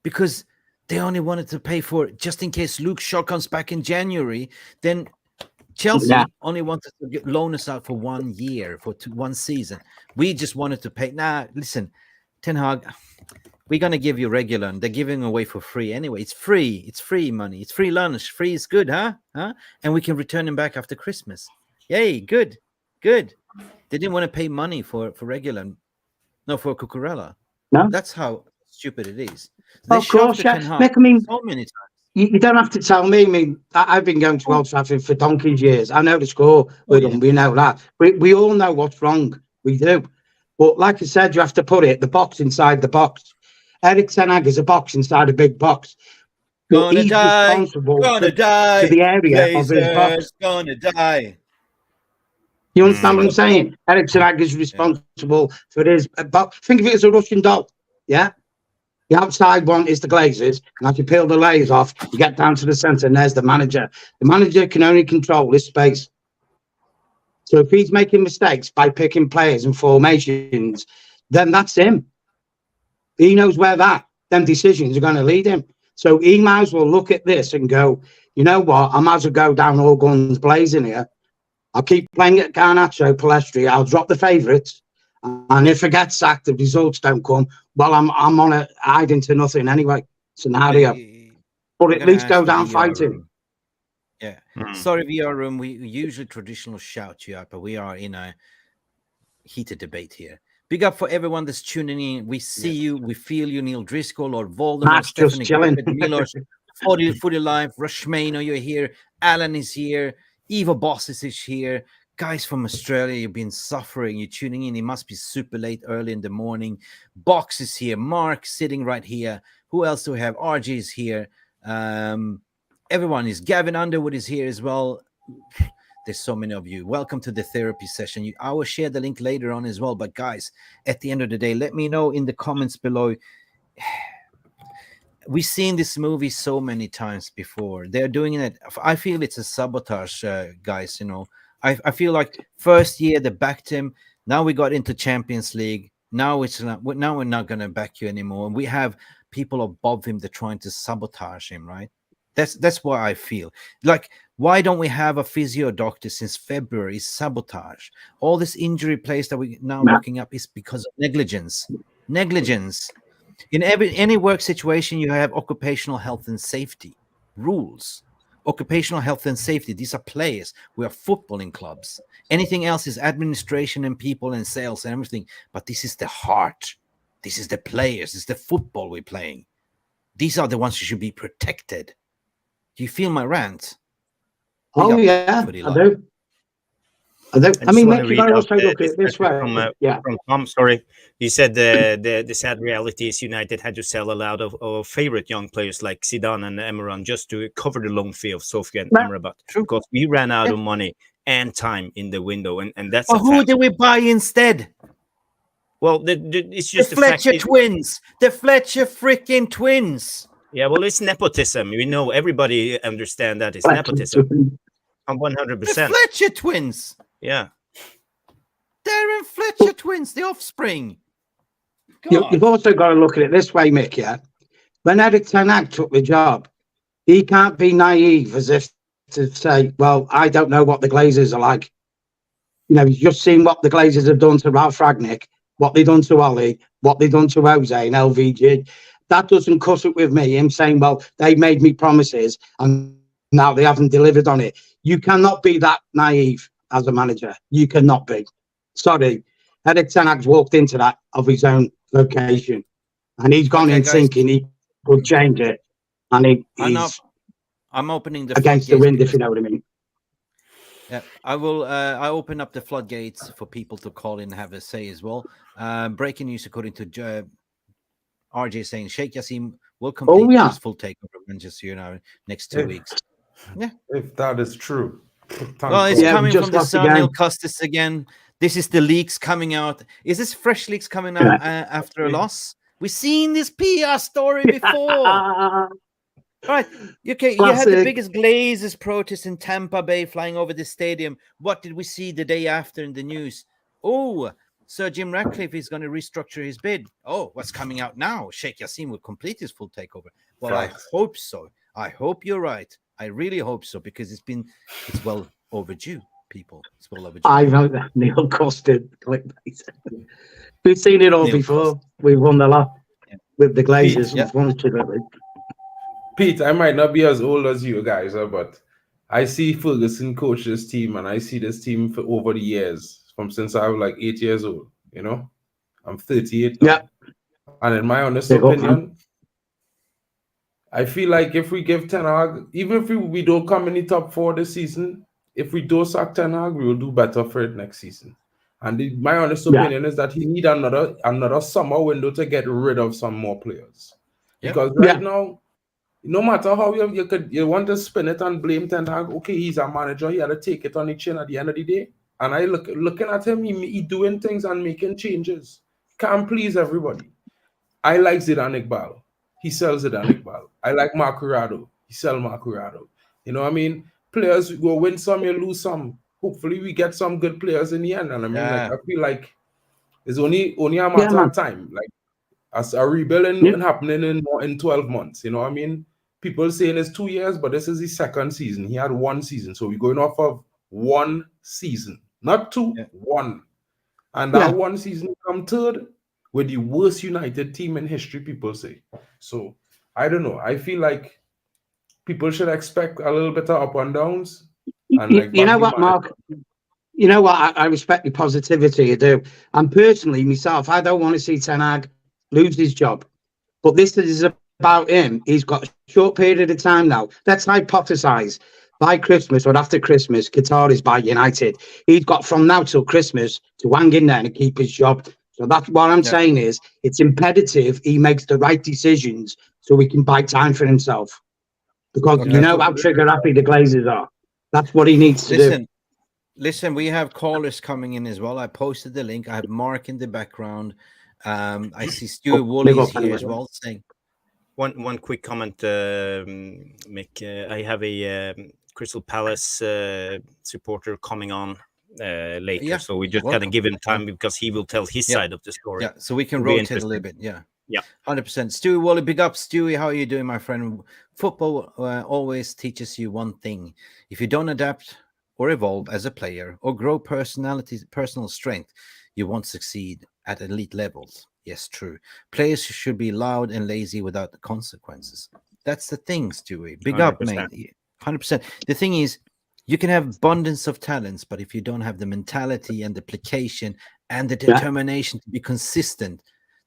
Because they only wanted to pay for, just in case Luke Shaw comes back in January, then Chelsea Yeah. only wanted to loan us out for 1 year, for one season. We just wanted to pay. Nah, listen, Ten Hag, we're going to give you regular, and they're giving away for free anyway. It's free. It's free money. It's free lunch. Free is good, huh? And we can return him back after Christmas. Yay, good. Good. They didn't want to pay money for regular. No, for Cucurella. No. That's how stupid it is. They Of course, shafted yeah. Ten Hag Mick, I mean, so many times. you don't have to tell me. I mean, I've been going to Old Trafford for donkey's years. I know the score with them. We know that. We all know what's wrong. We do. But like I said, you have to put it, the box inside the box. Eric Ten Hag is a box inside a big box. But Gonna he's die. responsible Gonna to die. the area of his box. Glazers gonna die. You understand what I'm saying? Eric Ten Hag is responsible for his box. Think of it as a Russian doll. Yeah? The outside one is the glazes, and as you peel the layers off, you get down to the centre, and there's the manager. The manager can only control this space. So if he's making mistakes by picking players and formations, then that's him. He knows where them decisions are going to lead him. So he might as well look at this and go, you know what, I might as well go down all guns blazing here. I'll keep playing at Garnacho, Palestri, I'll drop the favourites. And if I get sacked, the results don't come. Well, I'm on a hiding to nothing anyway scenario. But at least go down fighting. Yeah. Sorry, VR room. We usually traditional shout you out, but we are in a heated debate here. Big up for everyone that's tuning in. We see you, we feel you, Neil Driscoll, or Voldemort, Matt's just Stephanie chilling. Griffith, Milos, 40 Live, Rushmano, you're here. Alan is here. Eva Bosses is here. Guys from Australia, you've been suffering. You're tuning in. It must be super late, early in the morning. Box is here. Mark sitting right here. Who else do we have? RJ is here. Everyone is. Gavin Underwood is here as well. There's so many of you. Welcome to the therapy session. I will share the link later on as well. But guys, at the end of the day, let me know in the comments below. We've seen this movie so many times before. They're doing it. I feel it's a sabotage, guys. You know, I feel like first year they backed him. Now we got into Champions League. Now it's not. Now we're not going to back you anymore. And we have people above him. They're trying to sabotage him, right? That's what I feel. Like, why don't we have a physio doctor since February? Sabotage. All this injury plays that we now looking up is because of negligence. Negligence. In any work situation, you have occupational health and safety rules. Occupational health and safety. These are players. We are footballing clubs. Anything else is administration and people and sales and everything. But this is the heart. This is the players. This is the football we're playing. These are the ones who should be protected. Do you feel my rant? Oh, yeah, I do. I mean, Mick, you got to also look at it this way. From Tom, sorry. You said the sad reality is United had to sell a lot of favorite young players like Zidane and Emran just to cover the loan fee of Sofia and Amrabat. Because we ran out of money and time in the window. And that's who did we buy instead? Well, it's just the Fletcher twins. The Fletcher freaking twins. Yeah, well, it's nepotism. We know, everybody understand that it's nepotism. I'm 100%. The Fletcher twins. Yeah. Darren Fletcher twins, the offspring. You've also got to look at it this way, Mick, yeah? When Eric Ten Hag took the job, he can't be naive as if to say, well, I don't know what the Glazers are like. You know, he's just seen what the Glazers have done to Ralph Ragnick, what they've done to Ollie, what they've done to Jose and LVG. That doesn't cut it with me. Him saying, well, they made me promises and now they haven't delivered on it. You cannot be that naive as a manager. You cannot be. Sorry. Eric Ten Hag's walked into that of his own location and he's gone in thinking he could change it. And I'm opening the against the wind, if you know what I mean. Yeah, I will. I open up the floodgates for people to call in and have a say as well. Breaking news according to RJ saying Sheikh Yassim will complete yeah. his full takeover of Manchester United next 2 weeks. Yeah. If that is true. Thank Well, it's God. Yeah, we coming just from the lost Sun, again. Neil Custis again. This is the leaks coming out. Is this fresh leaks coming out Yeah. after a loss? We've seen this PR story before. Right. Okay, you had the Classic. biggest Glazers protest in Tampa Bay flying over the stadium. What did we see the day after in the news? Oh, Sir Jim Ratcliffe is going to restructure his bid. Oh, what's coming out now? Sheikh Yassim will complete his full takeover. Well, Facts. I hope so. I hope you're right. I really hope so, because it's well overdue, people. It's well overdue. I know that Neil Custard clickbait. We've seen it all Neil before. Custard. We've won the lot with the Glazers, Yeah. unfortunately. Pete, I might not be as old as you guys are, but I see Ferguson coach this team, and I see this team for over the years, from since I was like 8 years old. You know, I'm 38 now. Yeah. And in my honest Big up, opinion, I feel like if we give Ten Hag, even if we don't come in the top 4 this season, if we don't sack Ten Hag, we will do better for it next season. And my honest opinion is that he need another summer window to get rid of some more players. Yep. Because right now, no matter how you want to spin it and blame Ten Hag, okay, he's a manager, he had to take it on the chin at the end of the day. And I looking at him, he doing things and making changes. Can't please everybody. I like Zidane Iqbal. He sells Zidane Iqbal. I like Marco Rado. He sells Marco Rado. You know what I mean? Players go win some, you lose some. Hopefully we get some good players in the end. And I mean, like, I feel like it's only a matter of time. Like, as a rebuilding happening in 12 months. You know what I mean? People saying it's 2 years, but this is his second season. He had 1 season. So we're going off of 1 season. Not 2, 1. And that 1 season come third with the worst United team in history, people say. So, I don't know. I feel like people should expect a little bit of up and downs. And like, you know what, Mark? You know what? I respect your positivity, I do. And personally, myself, I don't want to see Ten Hag lose his job. But this is about him. He's got a short period of time now. Let's hypothesize. By Christmas or after Christmas, Qatar is by United. He's got from now till Christmas to hang in there and keep his job. So that's what I'm saying is it's imperative he makes the right decisions so he can buy time for himself. Because you know how trigger happy the Glazers are. That's what he needs to do. Listen, we have callers coming in as well. I posted the link. I have Mark in the background. I see Stuart Woolley's here as well saying. One quick comment, Mick. I have a Crystal Palace supporter coming on later, so we just gotta give him time because he will tell his side of the story. Yeah, so we can rotate a little bit. Yeah, 100%. Stewie Woolley, big up, Stewie. How are you doing, my friend? Football always teaches you one thing: if you don't adapt or evolve as a player or grow personal strength, you won't succeed at elite levels. Yes, true. Players should be loud and lazy without the consequences. That's the thing, Stewie. Big 100%. Up, mate. 100%. The thing is, you can have abundance of talents, but if you don't have the mentality and the application and the determination to be consistent,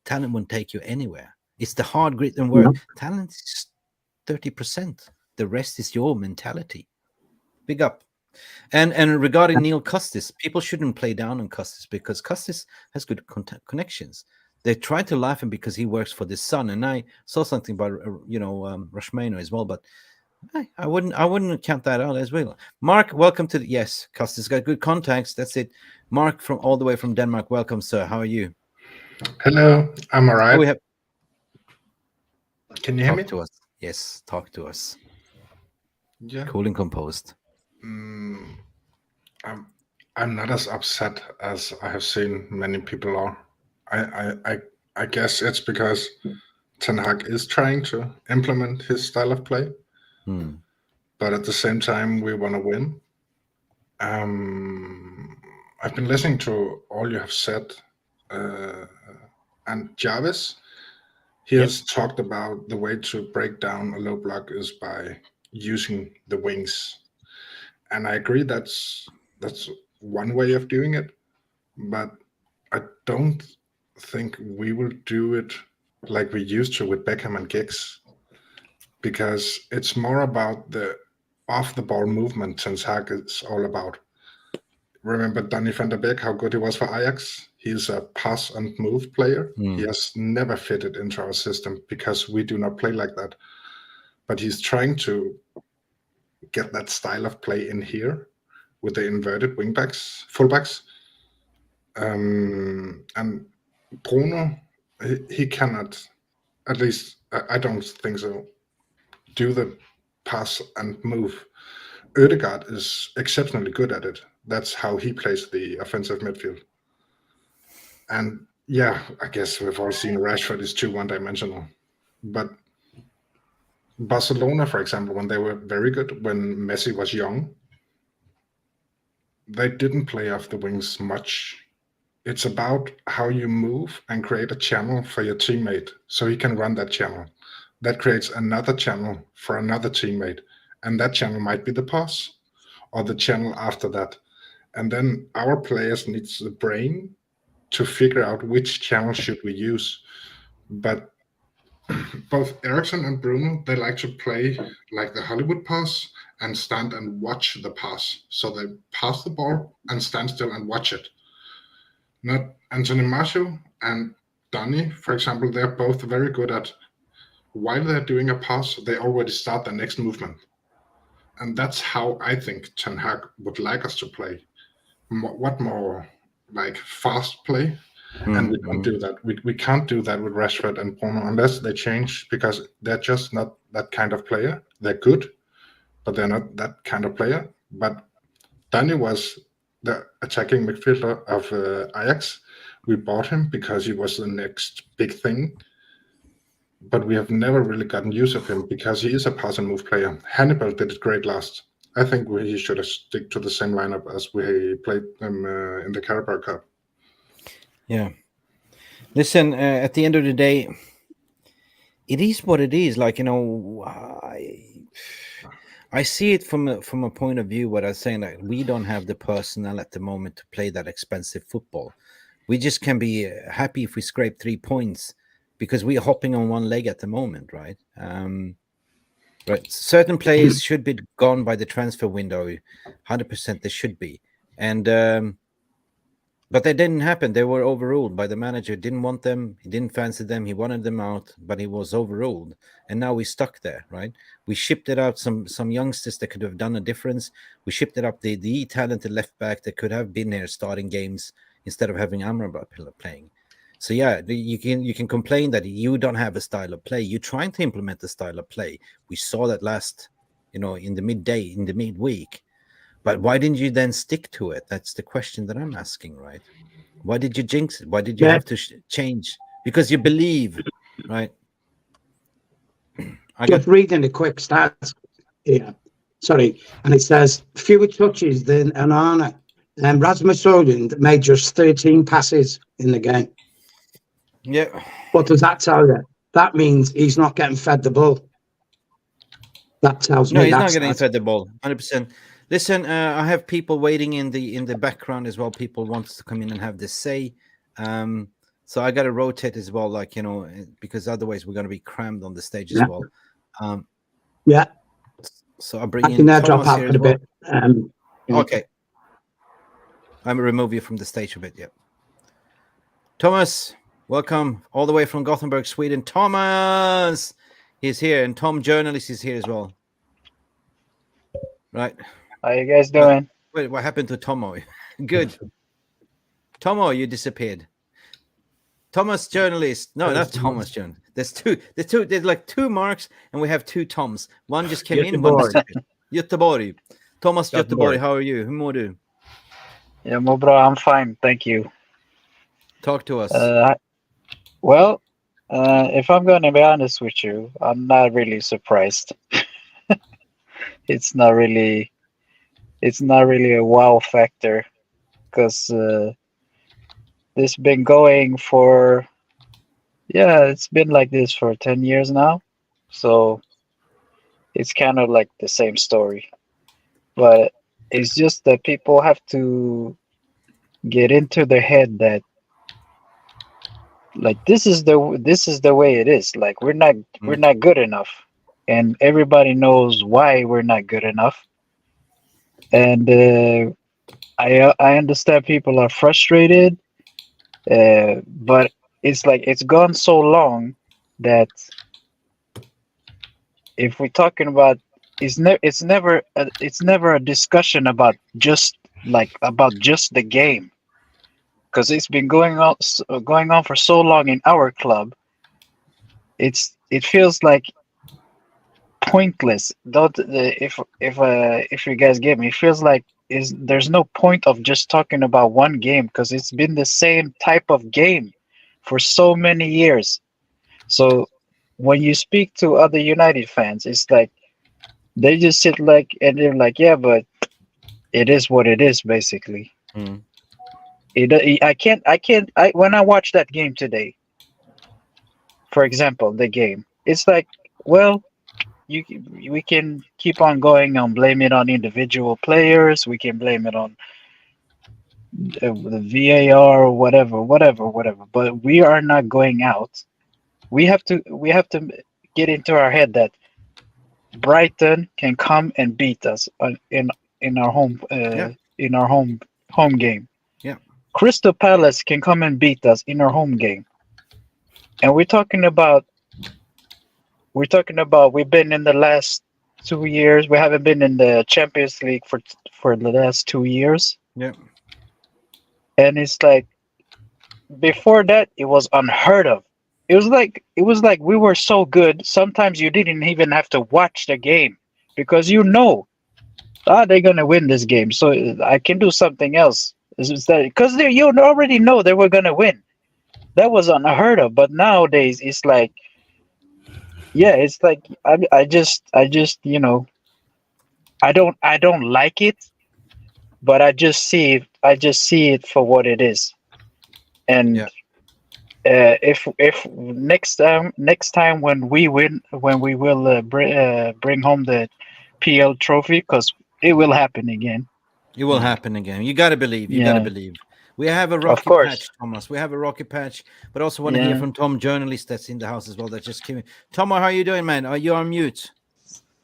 talent won't take you anywhere. It's the hard grit and work. Talent is 30%. The rest is your mentality. Big up. And regarding Neil Custis, people shouldn't play down on Custis because Custis has good connections. They try to laugh him because he works for the Sun, and I saw something about Rashmano as well, but I wouldn't count that out as well. Mark, welcome to Custis got good contacts. That's it. Mark from all the way from Denmark. Welcome, sir. How are you? Hello, I'm all right. Can you hear me? Talk to us. Yes, talk to us. Yeah. Cool and composed. I'm not as upset as I have seen many people are. I guess it's because Ten Hag is trying to implement his style of play, but at the same time we want to win. I've been listening to all you have said, and Jarvis, he has talked about the way to break down a low block is by using the wings, and I agree that's one way of doing it, but I don't think we will do it like we used to with Beckham and Giggs, because it's more about the off the ball movement Ten Hag is all about. Remember Donny van der Beek, how good he was for Ajax? He's a pass and move player. Mm. He has never fitted into our system because we do not play like that. But he's trying to get that style of play in here with the inverted wingbacks, fullbacks. And Bruno, he cannot, at least I don't think so, do the pass and move. Ødegaard is exceptionally good at it. That's how he plays the offensive midfield. And yeah, I guess we've all seen Rashford is too one-dimensional. But Barcelona, for example, when they were very good, when Messi was young, they didn't play off the wings much. It's about how you move and create a channel for your teammate so he can run that channel. That creates another channel for another teammate. And that channel might be the pass or the channel after that. And then our players needs the brain to figure out which channel should we use. But both Ericsson and Bruno, they like to play like the Hollywood pass and stand and watch the pass. So they pass the ball and stand still and watch it. Not Anthony Martial and Donny, for example, they're both very good at, while they're doing a pass, they already start the next movement. And that's how I think Ten Hag would like us to play. What more like fast play? And we don't do that. We can't do that with Rashford and Bruno unless they change, because they're just not that kind of player. They're good, but they're not that kind of player. But Danny was the attacking midfielder of Ajax. We bought him because he was the next big thing. But we have never really gotten use of him because he is a pass and move player. Hannibal did it great last. I think he should have stick to the same lineup as we played them in the Carabao Cup. Yeah. Listen, at the end of the day, it is what it is. Like, I see it from a point of view what I was saying, that we don't have the personnel at the moment to play that expensive football. We just can be happy if we scrape 3 points because we are hopping on one leg at the moment, right? Right. Certain players should be gone by the transfer window. 100% they should be. And but that didn't happen. They were overruled by the manager. Didn't want them. He didn't fancy them. He wanted them out, but he was overruled. And now we're stuck there, right? We shipped it out some youngsters that could have done a difference. We shipped it up the talented left back that could have been there starting games instead of having Amrabat playing. So yeah, you can complain that you don't have a style of play. You're trying to implement the style of play. We saw that last, in the midweek. But why didn't you then stick to it? That's the question that I'm asking, right? Why did you jinx it? Why did you have to change? Because you believe, right? Just reading the quick stats here. Sorry. And it says fewer touches than Anana. And Rasmus Højlund made just 13 passes in the game. Yeah. What does that tell you? That means he's not getting fed the ball. That tells me no, he's not getting fed the ball. 100%. Listen, I have people waiting in the background as well. People want to come in and have this say. So I got to rotate as well, because otherwise we're going to be crammed on the stage as well. Yeah. So I'll bring in Thomas here as well. Okay. I'm going to remove you from the stage a bit. Yeah. Thomas, welcome all the way from Gothenburg, Sweden. Thomas is here, and Tom Journalist is here as well. Right. How you guys doing? Wait, what happened to Tomo? Good. Tomo, you disappeared. Thomas Journalist. No, not Thomas Journalist. There's like two Marks, and we have two Toms. One just came in, one disappeared. Göteborg. Thomas Göteborg, how are you? Hur mår du? Jag mår bra, I'm fine, thank you. Talk to us. If I'm going to be honest with you, I'm not really surprised. It's not really a wow factor, because it's been going for, it's been like this for 10 years now. So it's kind of like the same story. But it's just that people have to get into their head that, like, this is the way it is. Like, we're not good enough, and everybody knows why we're not good enough. And I understand people are frustrated, But it's like it's gone so long that if we're talking about it's never a discussion about just the game, because it's been going on for so long in our club. It feels like pointless. Don't if you guys get me, it feels like is there's no point of just talking about one game, because it's been the same type of game for so many years. So when you speak to other United fans, it's like they just sit like and they're like, yeah, but it is what it is, basically. Mm. When I watch that game today, for example, the game, it's like, well, we can keep on going and blame it on individual players. We can blame it on the VAR or whatever. But we are not going out. We have to get into our head that Brighton can come and beat us in our home Yeah. in our home game. Yeah. Crystal Palace can come and beat us in our home game. And we've been in the last 2 years. We haven't been in the Champions League for the last 2 years. Yeah. And it's like before that it was unheard of. It was like we were so good. Sometimes you didn't even have to watch the game because they're gonna win this game, so I can do something else. Is that because you already know they were gonna win. That was unheard of. But nowadays it's like, yeah, it's like I just I don't like it, but I just see it for what it is. And Yeah. if next time when we win, when we will bring home the PL trophy, because it will happen again. It will happen again. You got to believe. You got to Yeah, believe. We have a of rocky course. patch, Thomas. We have a rocky patch, but also want to hear Yeah. from Tom, journalist that's in the house as well. That just came in. Tom, how are you doing, man? Are you on mute?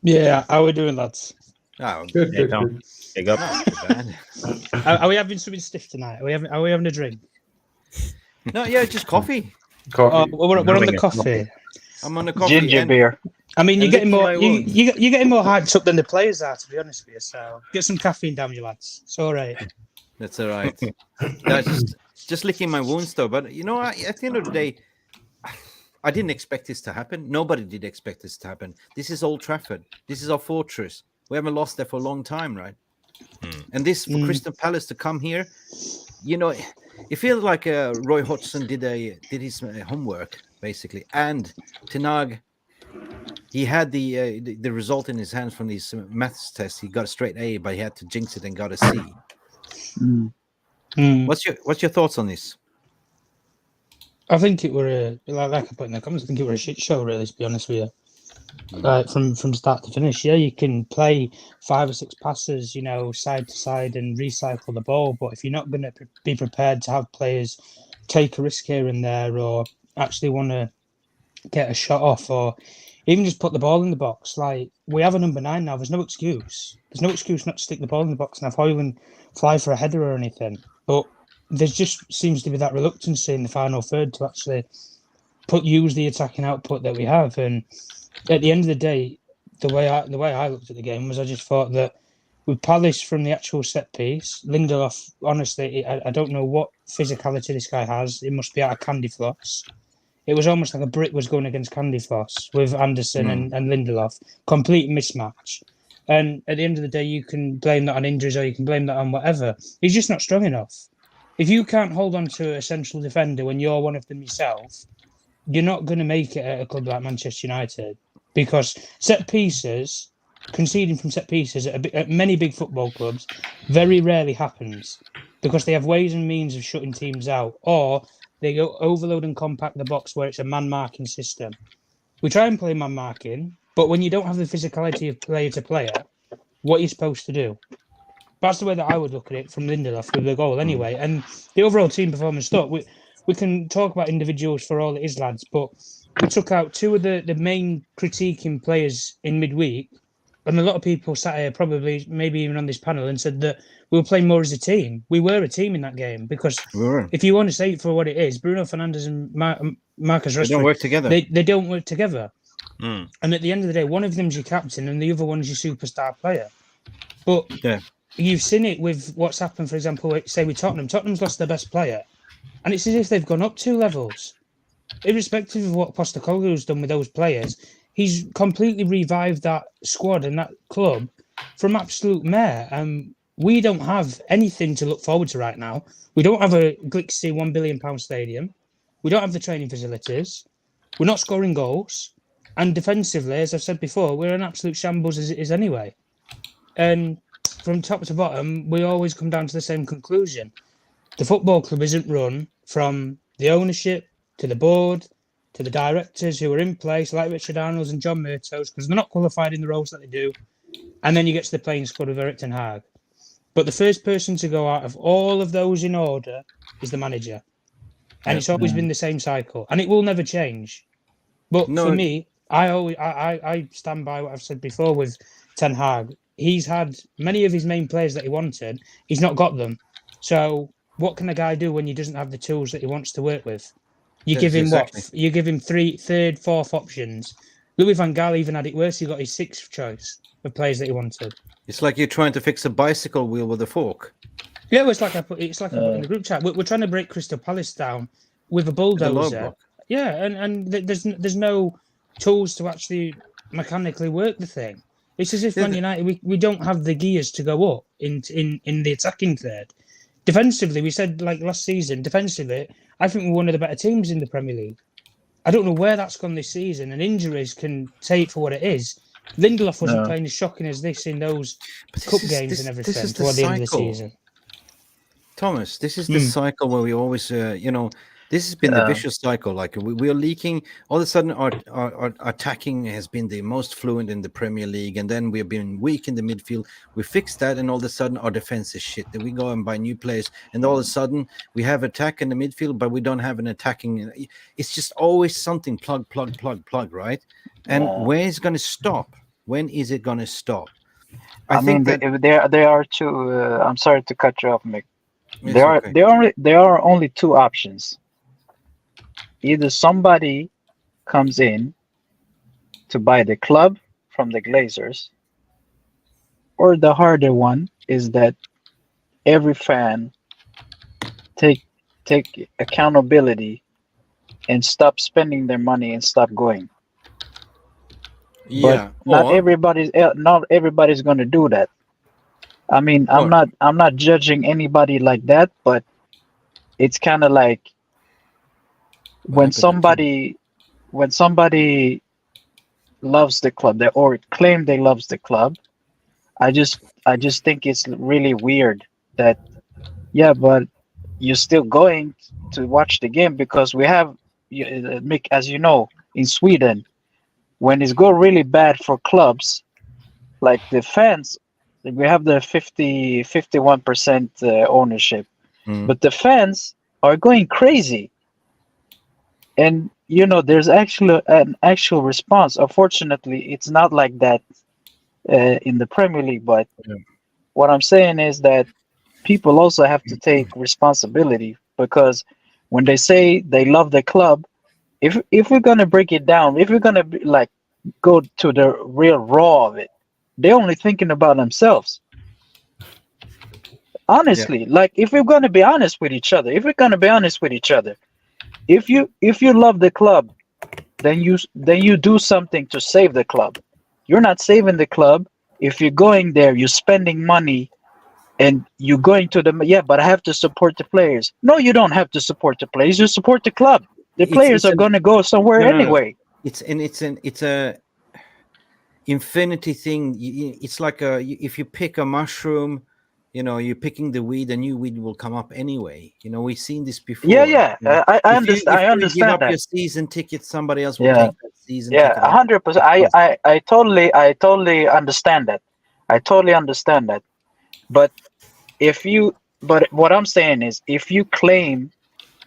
Yeah, how are we doing, lads? Oh, Good, Hey, good, Tom. good. Big up. not too bad. Are we having something stiff tonight? Are we having a drink? No, yeah, just coffee. Oh, Coffee. we're on the having a coffee. I'm on the coffee. Ginger and beer. I mean, you're And getting licking more my you, wounds. you're getting more hyped up than the players are, to be honest with you. So get some caffeine down, you lads. It's all right. That's all right. That's just licking my wounds, though. But you know, at the end of the day, I didn't expect this to happen. Nobody did expect this to happen. This is Old Trafford. This is our fortress. We haven't lost there for a long time, right? And this for Crystal Palace to come here, you know, it feels like Roy Hodgson did his homework basically, and Tenag, he had the result in his hands from these maths tests. He got a straight A, but he had to jinx it and got a C. Mm. What's your thoughts on this? I think it were like I put in the comments. I think it were a shit show, really. To be honest with you, like from start to finish. Yeah, you can play 5 or 6 passes, side to side, and recycle the ball. But if you're not going to be prepared to have players take a risk here and there, or actually want to get a shot off, or even just put the ball in the box, like we have a number 9 now. There's no excuse. There's no excuse not to stick the ball in the box and have Hoyland fly for a header or anything. But there just seems to be that reluctancy in the final third to actually use the attacking output that we have. And at the end of the day, the way I looked at the game was I just thought that with Palace from the actual set piece, Lindelof, honestly, I don't know what physicality this guy has. It must be out of candy floss. It was almost like a brick was going against candy floss with Anderson and Lindelof. Complete mismatch. And at the end of the day, you can blame that on injuries or you can blame that on whatever. He's just not strong enough. If you can't hold on to a central defender when you're one of them yourself, you're not going to make it at a club like Manchester United, because conceding from set pieces at many big football clubs very rarely happens, because they have ways and means of shutting teams out, or they go overload and compact the box where it's a man marking system. We try and play man marking, but when you don't have the physicality of player to player, what are you supposed to do? That's the way that I would look at it from Lindelof with the goal anyway. And the overall team performance stuff, we can talk about individuals for all it is, lads, but we took out 2 of the main critiquing players in midweek, and a lot of people sat here, probably maybe even on this panel, and said that we were playing more as a team. We were a team in that game because if you want to say it for what it is, Bruno Fernandes and Marcus Rashford, They don't work together. They don't work together. Mm. And at the end of the day, one of them's your captain and the other one's your superstar player. But you've seen it with what's happened, for example, say with Tottenham. Tottenham's lost their best player, and it's as if they've gone up 2 levels. Irrespective of what Postecoglou's done with those players, he's completely revived that squad and that club from absolute mare. We don't have anything to look forward to right now. We don't have a glitzy £1 billion stadium. We don't have the training facilities. We're not scoring goals. And defensively, as I've said before, we're an absolute shambles as it is anyway. And from top to bottom, we always come down to the same conclusion. The football club isn't run from the ownership to the board to the directors who are in place, like Richard Arnold's and John Murtough's, because they're not qualified in the roles that they do. And then you get to the playing squad of Erik ten Hag. But the first person to go out of all of those in order is the manager. And it's always been the same cycle. And it will never change. But for me, I stand by what I've said before with Ten Hag. He's had many of his main players that he wanted. He's not got them. So what can a guy do when he doesn't have the tools that he wants to work with? You give him You give him third, fourth options. Louis van Gaal even had it worse. He got his 6th choice of players that he wanted. It's like you're trying to fix a bicycle wheel with a fork. Yeah, well, it's like I put in the group chat. We're trying to break Crystal Palace down with a bulldozer. Yeah, and there's no tools to actually mechanically work the thing. It's as if Man United we don't have the gears to go up in the attacking third. Defensively, we said like last season. Defensively, I think we're one of the better teams in the Premier League. I don't know where that's gone this season, and injuries can say it for what it is. Lindelof wasn't playing as shocking as this in those cup games and everything toward the end of the season. Thomas, this is the cycle where we always, this has been the vicious cycle. Like we are leaking. All of a sudden, our attacking has been the most fluent in the Premier League, and then we've been weak in the midfield. We fixed that, and all of a sudden, our defense is shit. Then we go and buy new players, and all of a sudden, we have attack in the midfield, but we don't have an attacking. It's just always something plug, right? And where is it going to stop? When is it going to stop? I think that there are two. I'm sorry to cut you off, Mick. There are only 2 options. Either somebody comes in to buy the club from the Glazers, or the harder one is that every fan take accountability and stop spending their money and stop going. Yeah, but not everybody's going to do that. I mean, I'm not judging anybody like that, but it's kind of like when somebody loves the club, or claim they loves the club, I just think it's really weird that but you're still going to watch the game, because we have, Mick, as you know, in Sweden, when it's go really bad for clubs, like the fans, we have the 51% ownership, but the fans are going crazy. And there's actually an actual response. Unfortunately, it's not like that in the Premier League. But what I'm saying is that people also have to take responsibility, because when they say they love the club, if we're gonna break it down, if we're gonna go to the real raw of it, they're only thinking about themselves. Honestly, if we're gonna be honest with each other, if you love the club, then you do something to save the club. You're not saving the club if you're going there, you're spending money, and you're going to but I have to support the players. No, you don't have to support the players. You support the club. The players are going to go somewhere anyway. It's a infinity thing. It's like if you pick a mushroom, you're picking the weed, a new weed will come up anyway. We've seen this before. I understand. If you give up your season ticket, somebody else will take that season ticket. 100%. I totally understand that. I totally understand that. But what I'm saying is, if you claim,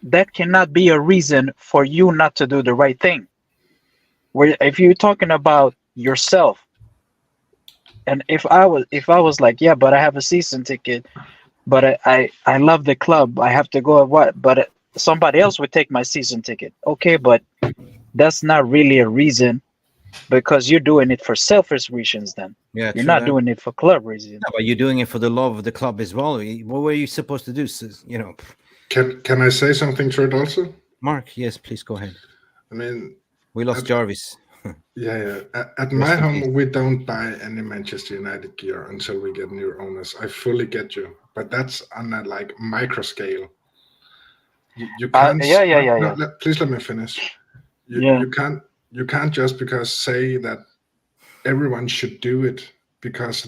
that cannot be a reason for you not to do the right thing. If you're talking about yourself, And if I was like, yeah, but I have a season ticket, but I love the club, I have to go and what? But somebody else would take my season ticket. Okay, but that's not really a reason because you're doing it for selfish reasons. Then Yeah, you're true not that. doing it for club reasons. No, but you're doing it for the love of the club as well. What were you supposed to do? You know, Can I say something to it also? Mark, yes, please go ahead. I mean, We lost at, Jarvis. yeah. At Rest my in peace. home, we don't buy any Manchester United gear until we get new owners. I fully get you, but that's on a like micro scale. You can't. Yeah. Please let me finish. You Yeah, you can't you can't just because say that everyone should do it because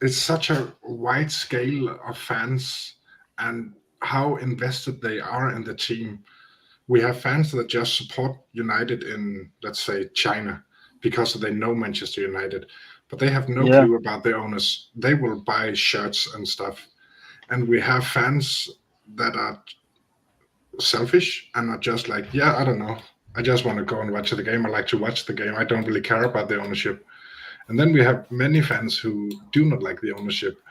it's such a wide scale of fans and how invested they are in the team. We have fans that just support United in, let's say, China because they know Manchester United, but they have no yeah, clue about their owners. They will buy shirts and stuff. And we have fans that are selfish and are just like, yeah, I don't know. I just want to go and watch the game. I like to watch the game. I don't really care about the ownership. And then we have many fans who do not like the ownership.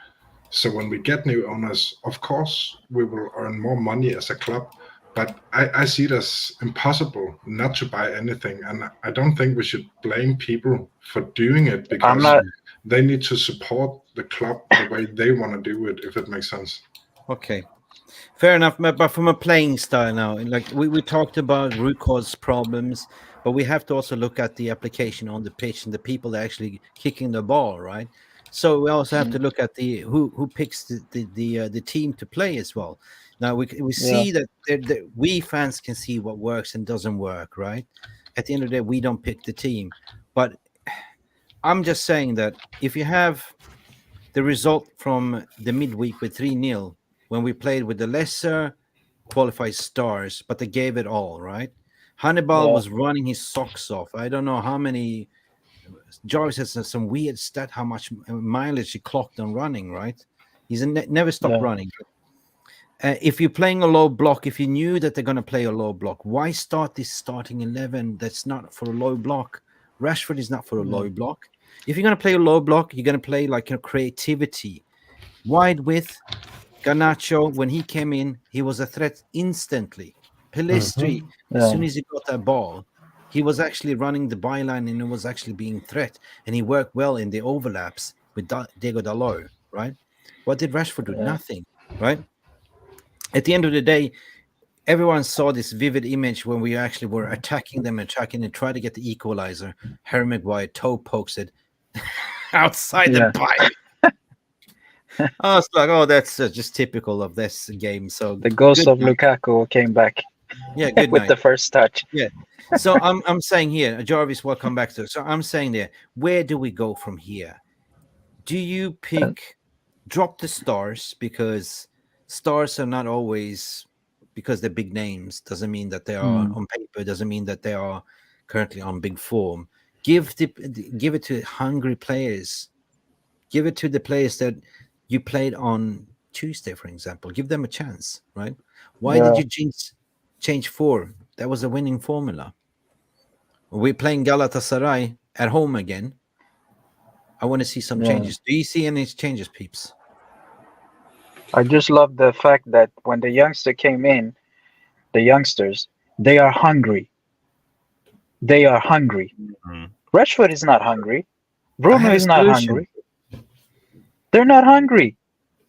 So when we get new owners, of course, we will earn more money as a club. But I see it as impossible not to buy anything. And I don't think we should blame people for doing it I'm because not. they need to support the club the way they want to do it, if it makes sense. Okay. Fair enough, but from a playing style now, like we talked about root cause problems, but we have to also look at the application on the pitch and the people that are actually kicking the ball, right? So we also have to look at the who picks the team to play as well. Now we Yeah, see that we fans can see what works and doesn't work, right? At the end of the day, we don't pick the team, but I'm just saying that if you have the result from the midweek with 3-0 when we played with the lesser qualified stars, but they gave it all, right? Hannibal yeah, was running his socks off. I don't know how many. Jarvis has some weird stat how much mileage he clocked on running, right? He's never stopped yeah, running. If you're playing a low block, if you knew that they're going to play a low block, why start this starting 11 that's not for a low block? Rashford is not for a yeah, low block. If you're going to play a low block, you're going to play like a creativity. Wide width, Garnacho, when he came in, he was a threat instantly. Pelistri, as yeah, soon as he got that ball, he was actually running the byline and it was actually being threat. And he worked well in the overlaps with Diego Dalot, right? What did Rashford do? yeah. Nothing, right? At the end of the day, everyone saw this vivid image when we actually were attacking them, attacking and try to get the equalizer. Harry Maguire toe pokes it outside the Yeah. box. I was like, oh, that's just typical of this game. So The ghost good of night. Lukaku came back Yeah, good with night. the first touch. Yeah. So I'm saying here, Jarvis, welcome back to. So I'm saying there, where do we go from here? Do you pick drop the stars because stars are not always because they're big names doesn't mean that they are Mm, on paper doesn't mean that they are currently on big form. Give it to hungry players. Give it to the players that you played on Tuesday, for example. Give them a chance, right? Why did yeah, you change four? That was a winning formula. We're playing Galatasaray at home again. I want to see some yeah. changes. Do you see any changes, peeps? I just love the fact that when the youngster came in, the youngsters, they are hungry. They are hungry. Mm. Rashford is not hungry. I Bruno have a is not solution. hungry. They're not hungry.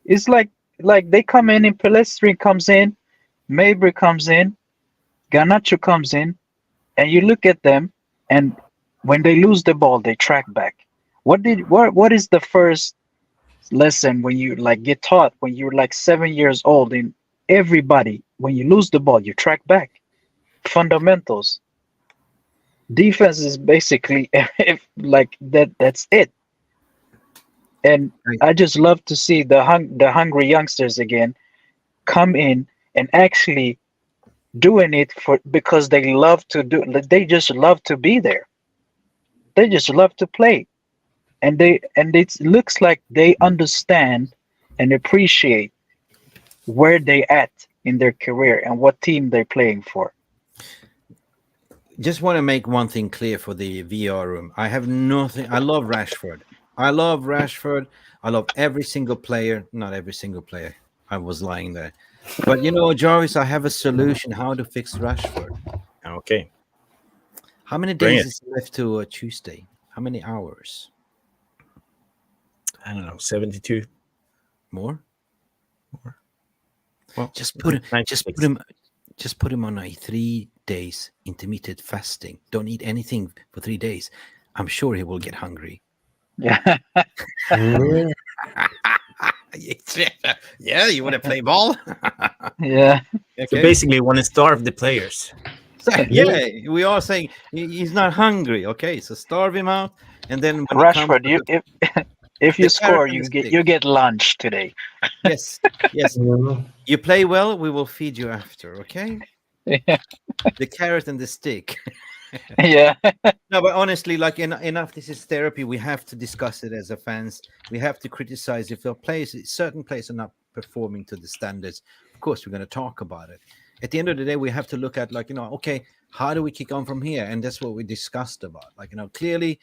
It's like they come in and Pelestri comes in, Mabry comes in, Garnacho comes in, and you look at them, and when they lose the ball, they track back. What is the first lesson when you like get taught when you're like 7 years old in everybody when you lose the ball you track back fundamentals defense is basically if like that's it and Right. I just love to see the hungry youngsters again come in and actually doing it for because they just love to be there, they just love to play, and it looks like they understand and appreciate where they at in their career and what team they're playing for. Just want to make one thing clear for the VR room. I have nothing. I love Rashford. I love Rashford. I love every single player. Not every single player. I was lying there. But Jarvis, I have a solution how to fix Rashford. Okay, How many bring days it. is left to Tuesday? How many hours? I don't know, 72. More? Well, Just put him. 96. Just put him on a 3 days intermittent fasting. Don't eat anything for 3 days. I'm sure he will get hungry. Yeah. Yeah. Yeah, you want to play ball? Yeah. So Okay. basically, you want to starve the players. Yeah, we are saying he's not hungry. Okay, so starve him out, and then when it comes Rashford, to you if the you carrot score, and the you stick, get lunch today. yes, yes, Yeah. you play well, we will feed you after. Okay, Yeah. the carrot and the stick. Yeah. No, but honestly, like enough. This is therapy. We have to discuss it as a fans. We have to criticize if the players, certain players, are not performing to the standards. Of course, we're going to talk about it. At the end of the day, we have to look at okay, how do we kick on from here? And that's what we discussed about. Clearly,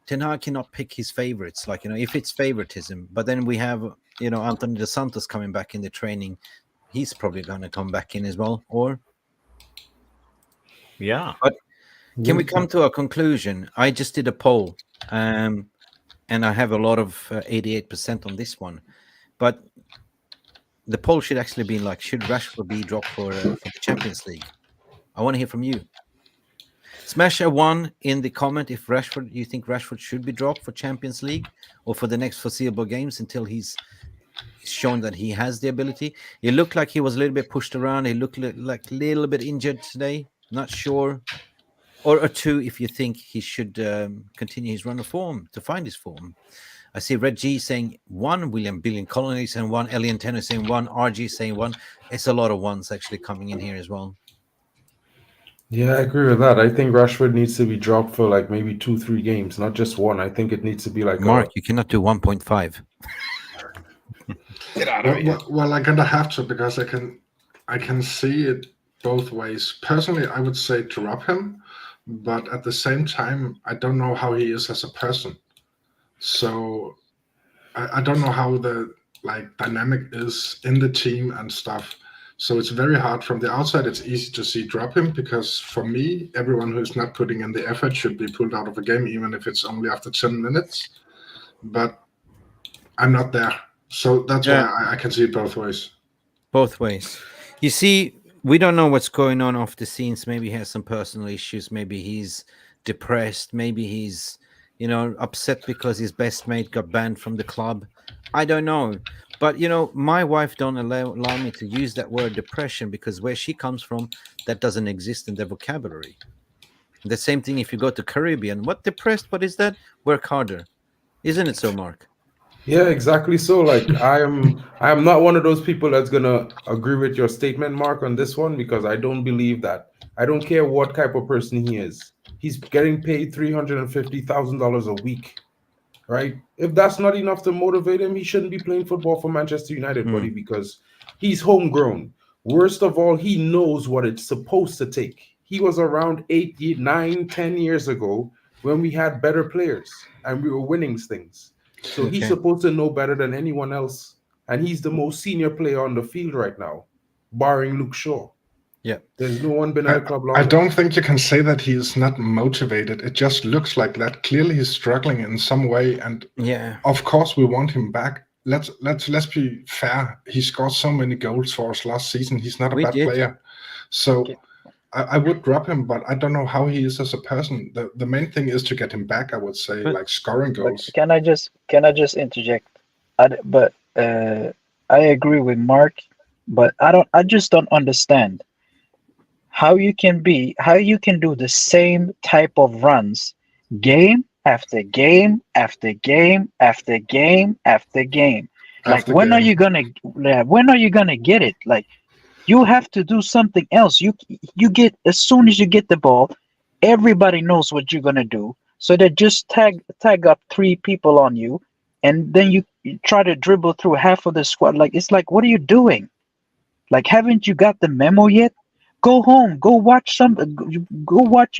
Ten Hag cannot pick his favorites. If it's favoritism, but then we have Anthony Dos Santos coming back in the training. He's probably going to come back in as well. Or Yeah. but can we come to a conclusion? I just did a poll, and I have a lot of 88% on this one. But the poll should actually be should Rashford be dropped for the Champions League? I want to hear from you. Smash a 1 in the comment if you think Rashford should be dropped for Champions League or for the next foreseeable games until he's shown that he has the ability. It looked like he was a little bit pushed around. He looked like a little bit injured today. Not sure. Or 2 if you think he should continue his run of form to find his form. I see Red G saying 1, William Billion Colony saying 1, Elian Tenor saying 1, RG saying 1. It's a lot of ones actually coming in here as well. Yeah, I agree with that. I think Rashford needs to be dropped for like maybe 2-3 games, not just one. I think it needs to be like Mark, you cannot do 1.5. Get out of here. Well, I kind of have to because I can see it both ways. Personally, I would say drop him, but at the same time, I don't know how he is as a person. So I don't know how the dynamic is in the team and stuff. So it's very hard from the outside. It's easy to see drop him because for me, everyone who's not putting in the effort should be pulled out of a game, even if it's only after 10 minutes. But I'm not there. So that's why I can see it both ways. Both ways. You see, we don't know what's going on off the scenes. Maybe he has some personal issues. Maybe he's depressed. Maybe he's, upset because his best mate got banned from the club. I don't know. But, my wife don't allow me to use that word depression because where she comes from, that doesn't exist in their vocabulary. The same thing if you go to Caribbean. What depressed? What is that? Work harder. Isn't it so, Mark? Yeah, exactly. So like I am not one of those people that's gonna agree with your statement, Mark, on this one because I don't believe that. I don't care what type of person he is. He's getting paid $350,000 a week, right? If that's not enough to motivate him, he shouldn't be playing football for Manchester United, buddy, because he's homegrown. Worst of all, he knows what it's supposed to take. He was around 8, 9, 10 years ago when we had better players and we were winning things. So he's supposed to know better than anyone else. And he's the most senior player on the field right now, barring Luke Shaw. Yeah. There's no one been at the club longer. I don't think you can say that he is not motivated. It just looks like that. Clearly he's struggling in some way. And of course we want him back. Let's be fair. He scored so many goals for us last season. He's not a bad player. So I would drop him, but I don't know how he is as a person. The main thing is to get him back, I would say, like scoring goals. Can I just interject? I agree with Mark, but I just don't understand how you can do the same type of runs game after game after game after game after game. Like when are you gonna get it? Like you have to do something else. You get as soon as you get the ball, everybody knows what you're gonna do. So they just tag up 3 people on you, and then you try to dribble through half of the squad. Like it's like, what are you doing? Like, haven't you got the memo yet? Go home. Go watch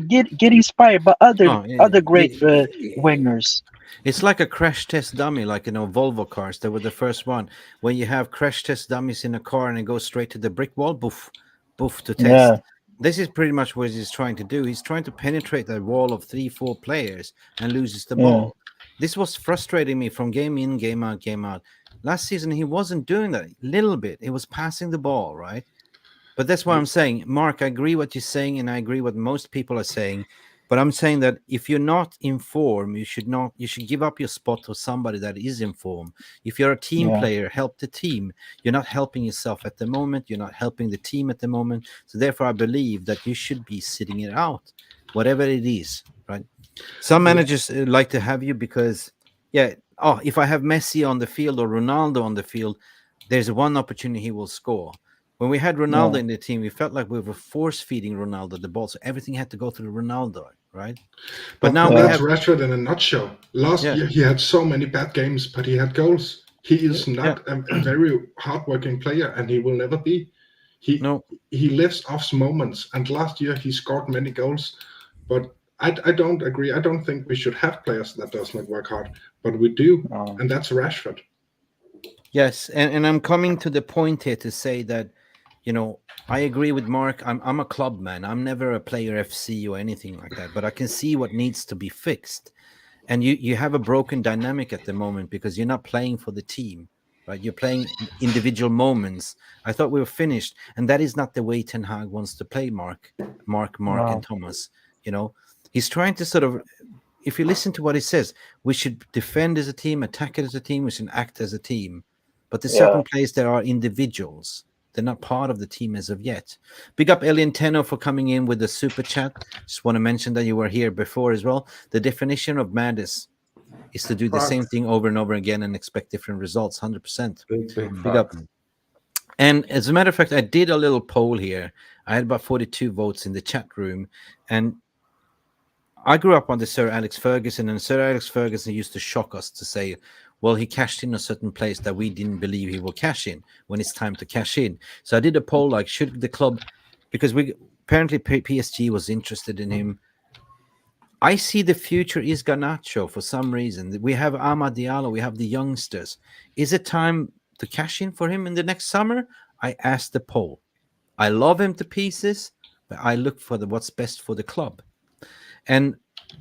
get inspired by other great wingers. It's like a crash test dummy, like Volvo cars. They were the first one. When you have crash test dummies in a car and it goes straight to the brick wall, boof, boof to test. Yeah. This is pretty much what he's trying to do. He's trying to penetrate that wall of 3-4 players and loses the Yeah. ball. This was frustrating me from game in, game out, game out. Last season he wasn't doing that. Little bit. He was passing the ball, right? But that's why I'm saying, Mark, I agree what you're saying, and I agree what most people are saying. But I'm saying that if you're not informed, you should give up your spot to somebody that is informed. If you're a team Yeah. player, help the team. You're not helping yourself at the moment. You're not helping the team at the moment. So therefore, I believe that you should be sitting it out, whatever it is, right? Some managers like to have you because, if I have Messi on the field or Ronaldo on the field, there's one opportunity he will score. When we had Ronaldo Yeah. in the team, we felt like we were force feeding Ronaldo the ball, so everything had to go through Ronaldo, right? But now we that's have Rashford in a nutshell. Last year he had so many bad games, but he had goals. He is not a very hardworking player, and he will never be. He lives off moments, and last year he scored many goals. But I don't agree. I don't think we should have players that does not work hard, but we do, and that's Rashford. Yes, and I'm coming to the point here to say that, I agree with Mark. I'm a club man. I'm never a player FC or anything like that. But I can see what needs to be fixed. And you have a broken dynamic at the moment because you're not playing for the team, right? You're playing individual moments. I thought we were finished, and that is not the way Ten Hag wants to play. Mark, and Thomas. He's trying to sort of. If you listen to what he says, we should defend as a team, attack as a team, we should act as a team. But there's certain players that are individuals. They're not part of the team as of yet. Big up Elian Tenno for coming in with the super chat. Just want to mention that you were here before as well. The definition of madness is to do the same thing over and over again and expect different results. 100%. Big up. And as a matter of fact, I did a little poll here. I had about 42 votes in the chat room. And I grew up under Sir Alex Ferguson, and Sir Alex Ferguson used to shock us to say, well, he cashed in a certain place that we didn't believe he will cash in when it's time to cash in. So I did a poll like, should the club, because apparently PSG was interested in him. I see the future is Garnacho for some reason. We have Amad Diallo, we have the youngsters. Is it time to cash in for him in the next summer? I asked the poll. I love him to pieces, but I look for what's best for the club. And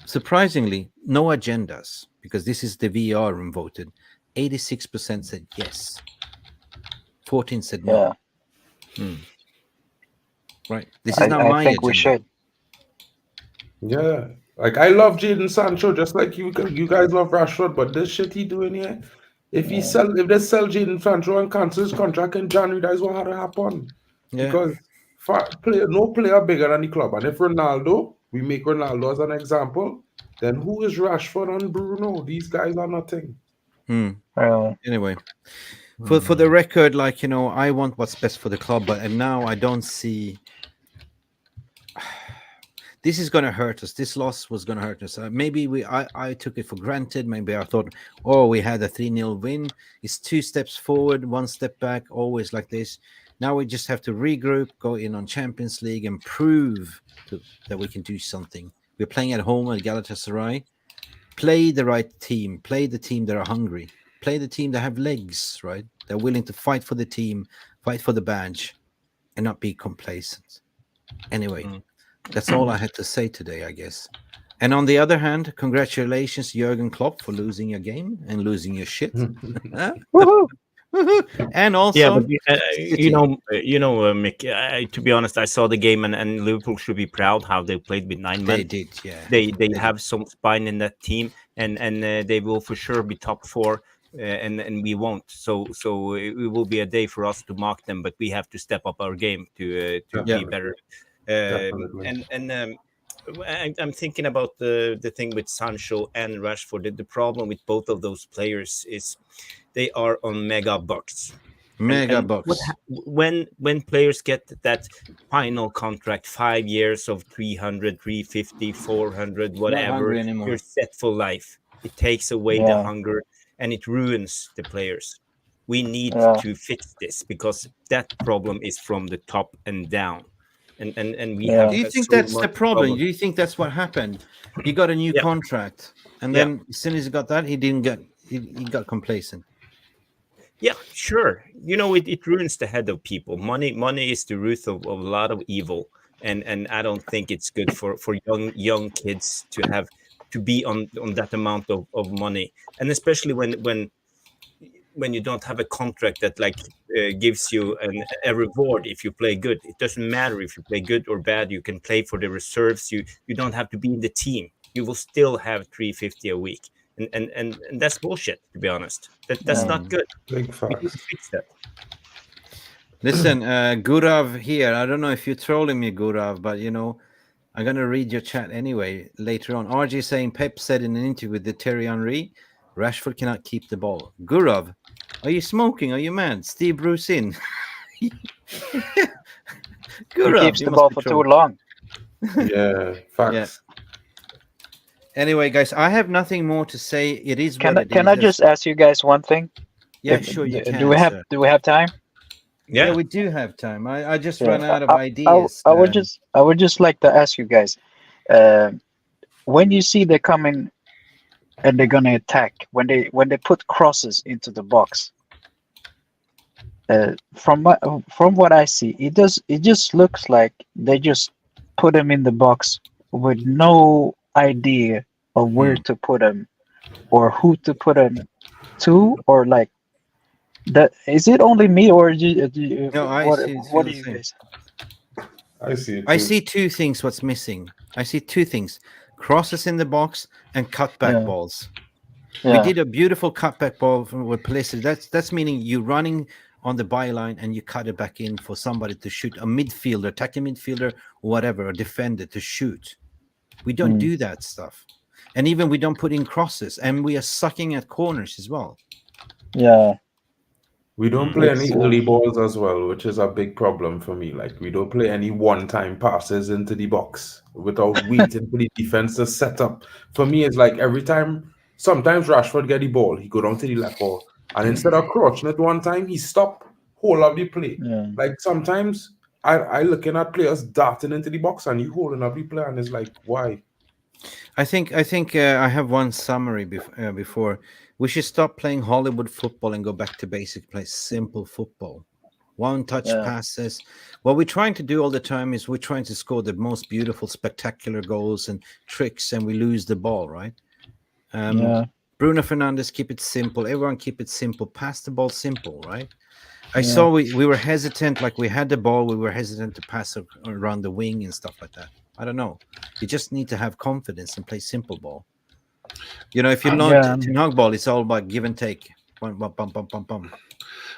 surprisingly, no agendas, because this is the VR room voted. 86% said yes. 14 said no. Right. This is not my I think agenda. we should. Yeah. Like, I love Jadon Sancho, just like you guys love Rashford, but this shit he doing here, if they sell Jadon Sancho and cancel his contract in January, that is what had to happen. Yeah. Because no player bigger than the club. And if we make Ronaldo as an example, then who is Rashford and Bruno? These guys are nothing. Anyway, for the record, I want what's best for the club, but now I don't see. This is going to hurt us. This loss was going to hurt us. Maybe I took it for granted. Maybe I thought, we had a 3-0 win. It's 2 steps forward, 1 step back, always like this. Now we just have to regroup, go in on Champions League and prove that we can do something. We're playing at home at Galatasaray. Play the right team. Play the team that are hungry. Play the team that have legs, right? They're willing to fight for the team, fight for the badge, and not be complacent. Anyway, that's all I had to say today, I guess. And on the other hand, congratulations, Jurgen Klopp, for losing your game and losing your shit. And also, but Mick. To be honest, I saw the game, and Liverpool should be proud how they played with 9 men. They did, yeah. They have some spine in that team, and they will for sure be top 4, and we won't. So it will be a day for us to mock them, but we have to step up our game to be better. I'm thinking about the thing with Sancho and Rashford. The problem with both of those players is they are on mega bucks. When players get that final contract, 5 years of 300, 350, 400, whatever, you're set for life. It takes away the hunger and it ruins the players. We need to fix this because that problem is from the top and down. And we have. Do you think that's the problem? Do you think that's what happened? You got a new contract, And Yeah. then as soon as he got that, he didn't get. He got complacent. Yeah, sure. It ruins the head of people. Money is the root of a lot of evil, and I don't think it's good for young kids to be on that amount of money, and especially when you don't have a contract that gives you a reward if you play good. It doesn't matter if you play good or bad. You can play for the reserves. You don't have to be in the team. You will still have 350 a week, and that's bullshit. To be honest, that's not good. Big We need to facts. fix that. Listen, Gurav here. I don't know if you're trolling me, Gurav, but I'm gonna read your chat anyway later on. RJ saying Pep said in an interview with the Thierry Henry, Rashford cannot keep the ball. Gurav, are you smoking? Are you mad? Steve Bruce in. He Gurav, keeps you the must ball be for too trolling. long. Yeah, facts. Anyway, guys, I have nothing more to say. It is what Can it can is. I just ask you guys one thing? Yeah, If sure you do can, we have sir. time? Yeah, Yeah. we do have time. I just Yeah. ran out of I, ideas. I would just like to ask you guys, when you see they're coming and they're gonna attack, when they put crosses into the box, from what I see, it just looks like they just put them in the box with no idea of where to put them or who to put them to, or like that. Is it only me, or No, I feel what do the you same. guys? I see it I too. see two things what's missing. I see two things. Crosses in the box and cutback Yeah, balls. We yeah, did a beautiful cutback ball from with Pulisic. That's meaning you running on the byline and you cut it back in for somebody to shoot, a midfielder, attacking midfielder, or whatever, a defender to shoot. We don't mm, do that stuff. And even we don't put in crosses, and we are sucking at corners as well. yeah. We don't play It's any early balls as well, which is a big problem for me. Like we don't play any one-time passes into the box without waiting for the defense to set up. For me, it's like every time. Sometimes Rashford get the ball, he go down to the left ball, and instead of crouching at one time, he stop, hold up the play. yeah, Like sometimes I looking at players darting into the box and you holding up the play, and it's like why? I think I have one summary before. We should stop playing Hollywood football and go back to basic play, simple football. One touch yeah, passes. What we're trying to do all the time is we're trying to score the most beautiful, spectacular goals and tricks, and we lose the ball, right? yeah, Bruno Fernandes, keep it simple. Everyone keep it simple. Pass the ball simple, right? I yeah, saw we were hesitant, like we had the ball, we were hesitant to pass around the wing and stuff like that. I don't know. You just need to have confidence and play simple ball. If you learn yeah. Ten Hag ball, it's all about give and take. Bum, bum, bum, bum, bum, bum.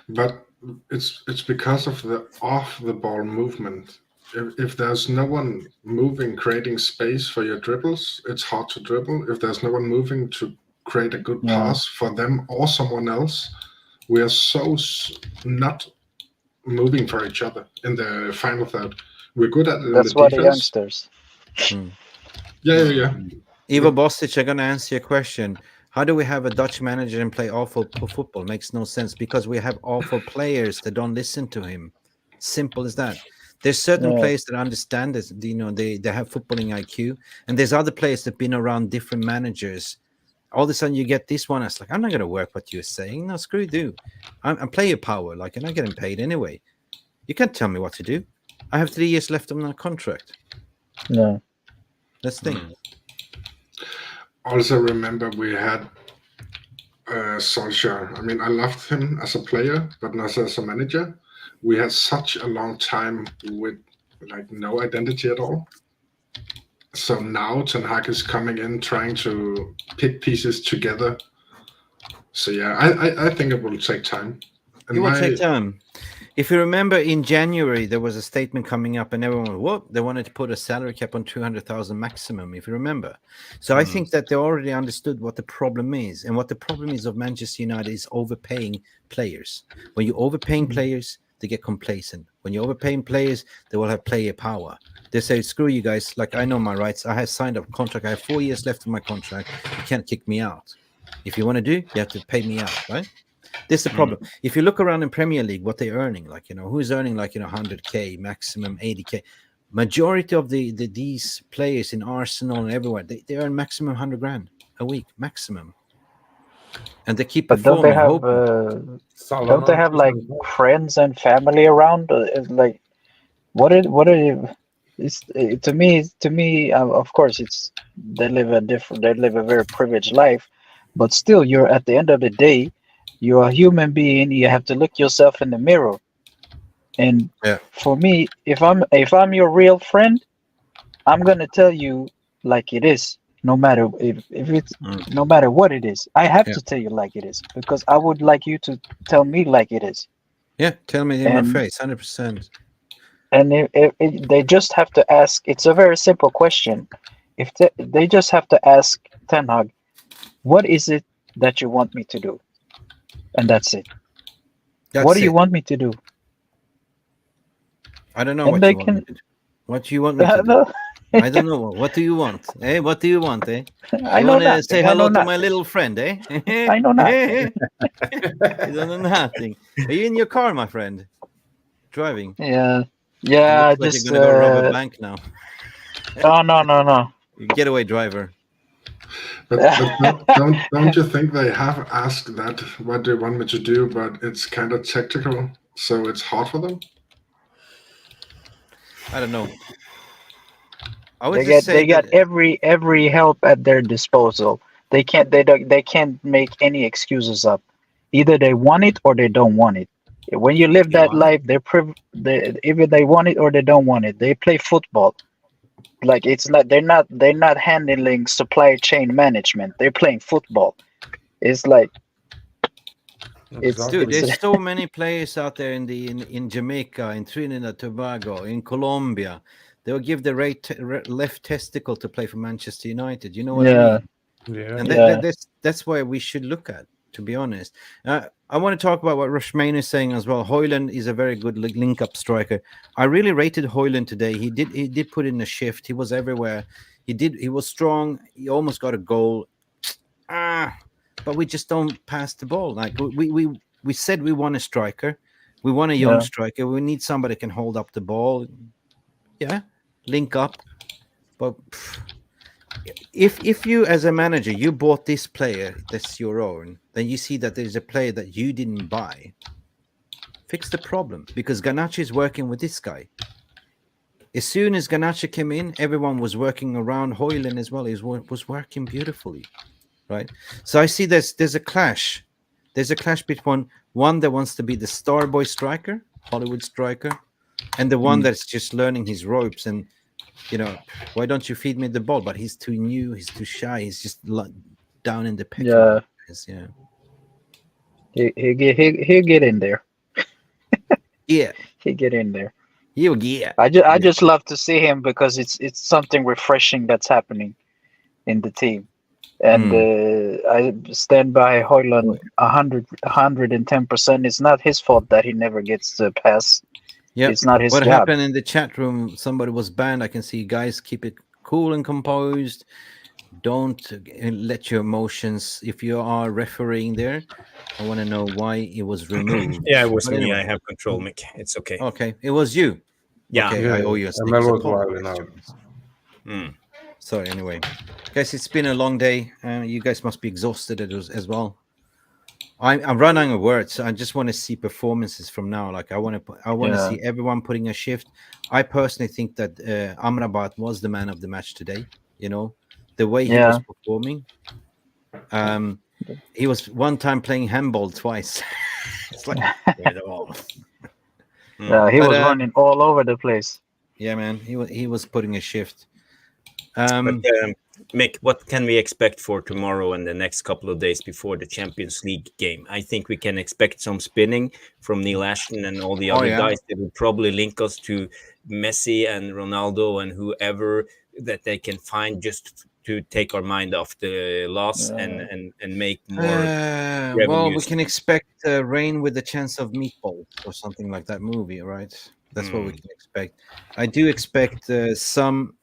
But it's because of the off the ball movement. If there's no one moving, creating space for your dribbles, it's hard to dribble. If there's no one moving to create a good Yeah. pass for them or someone else, we are so not moving for each other in the final third. We're good at it in the That's why the defense. youngsters. Yeah. Ivo Bostic, I'm going to answer your question. How do we have a Dutch manager and play awful football? Makes no sense because we have awful players that don't listen to him. Simple as that. There's certain Yeah, players that understand this, they have footballing IQ, and there's other players that've been around different managers. All of a sudden, you get this one. It's like, I'm not going to work what you're saying. No, screw you. I'm player power, like, and I'm getting paid anyway. You can't tell me what to do. I have 3 years left on my contract. yeah, That's the thing. Also, remember we had Solskjaer. I mean, I loved him as a player, but not as a manager. We had such a long time with like no identity at all. So now Ten Hag is coming in trying to pick pieces together. So yeah, I think it will take time. It will take time. If you remember, in January there was a statement coming up, and everyone, what they wanted to put a salary cap on 200,000 maximum. If you remember, so I think that they already understood what the problem is, and what the problem is of Manchester United is overpaying players. When you're overpaying players, they get complacent. When you're overpaying players, they will have player power. They say, "Screw you guys! Like I know my rights. I have signed a contract. I have 4 years left of my contract. You can't kick me out. If you want to do, you have to pay me out, right?" This is the problem. If you look around in Premier League, what they're earning, like, who's earning like, 100K, maximum 80K. Majority of these players in Arsenal and everywhere, they earn maximum 100 grand. a week maximum, and they keep But don't they performing. have don't they Solomon. have like friends and family around? It's like what are you? It's to me. Of course, it's they live a very privileged life, but still, you're at the end of the day, you're a human being. You have to look yourself in the mirror. And Yeah. for me, if I'm your real friend, I'm gonna tell you like it is, no matter if it's no matter what it is. I have Yeah. to tell you like it is because I would like you to tell me like it is. Yeah, tell me in my And face, 100%. and they just have to ask. It's a very simple question. If they just have to ask Ten Hag, what is it that you want me to do? And that's it. What That's do you it. want me to do? I don't know And what they you want me can. to do. What you want me to do? No, I don't know. What do you want? Eh? What do you want, eh? I You know want to say nothing. I know hello to my nothing. little friend, eh? I know nothing. You don't know nothing. Are you in your car, my friend? Driving? Yeah, It yeah. looks like you're Just going to go rob a bank now. oh no. Getaway driver. But don't you think they have asked that? What do you want me to do? But it's kind of tactical, so it's hard for them. I don't know. I would They just get say they got that. every help at their disposal. They can't make any excuses up. Either they want it or they don't want it. When you live that Yeah. life, either they want it or they don't want it. They play football. Like it's not they're not handling supply chain management. They're playing football. It's like Dude, it's Exactly. there's so many players out there in Jamaica, in Trinidad and Tobago, in Colombia. They'll give the left testicle to play for Manchester United. You know what I yeah, mean? Yeah. And yeah, that's why we should look at, to be honest. I want to talk about what Rushmain is saying as well. Hoyland is a very good link-up striker. I really rated Hoyland today. He did put in a shift. He was everywhere. He was strong. He almost got a goal. But we just don't pass the ball. Like we said, we want a striker. We want a young yeah, striker. We need somebody that can hold up the ball. Yeah, link up. But if you as a manager you bought this player that's your own, then you see that there's a player that you didn't buy. Fix the problem, because Garnacho is working with this guy. As soon as Garnacho came in, everyone was working around Hoyland as well. He was working beautifully, right? So I see there's a clash. There's a clash between one that wants to be the star boy striker, Hollywood striker, and the one that's just learning his ropes. And why don't you feed me the ball? But he's too new. He's too shy. He's just down in the pecking yeah. order. Yeah. He'll get in there. Yeah. He'll get in there. You get. I just love to see him because it's something refreshing that's happening in the team. And I stand by Hoyland 110%. It's not his fault that he never gets the pass. Yeah. It's not his What job. happened in the chat room? Somebody was banned. I can see guys keep it cool and composed. Don't let your emotions. If you are refereeing there, I want to know why it was removed. Yeah, it was But me. anyway. I have control, Mick. It's okay. Okay, it was you. Yeah. Okay, Yeah. I owe you a ML sneakers was wilding apologize. out. Sorry. Anyway, guys, it's been a long day. You guys must be exhausted as well. I'm running out of words. I just want to see performances from now. Like I want to see everyone putting a shift. I personally think that Amrabat was the man of the match today. The way he was performing. He was one time playing handball twice. It's like Yeah, he was running all over the place. Yeah, man. He was putting a shift. But Mick, what can we expect for tomorrow and the next couple of days before the Champions League game? I think we can expect some spinning from Neil Ashton and all the other guys. They will probably link us to Messi and Ronaldo and whoever that they can find, just to take our mind off the loss and make more revenue. Well, we can expect Rain with a Chance of Meatballs or something like that movie, right? That's what we can expect. I do expect some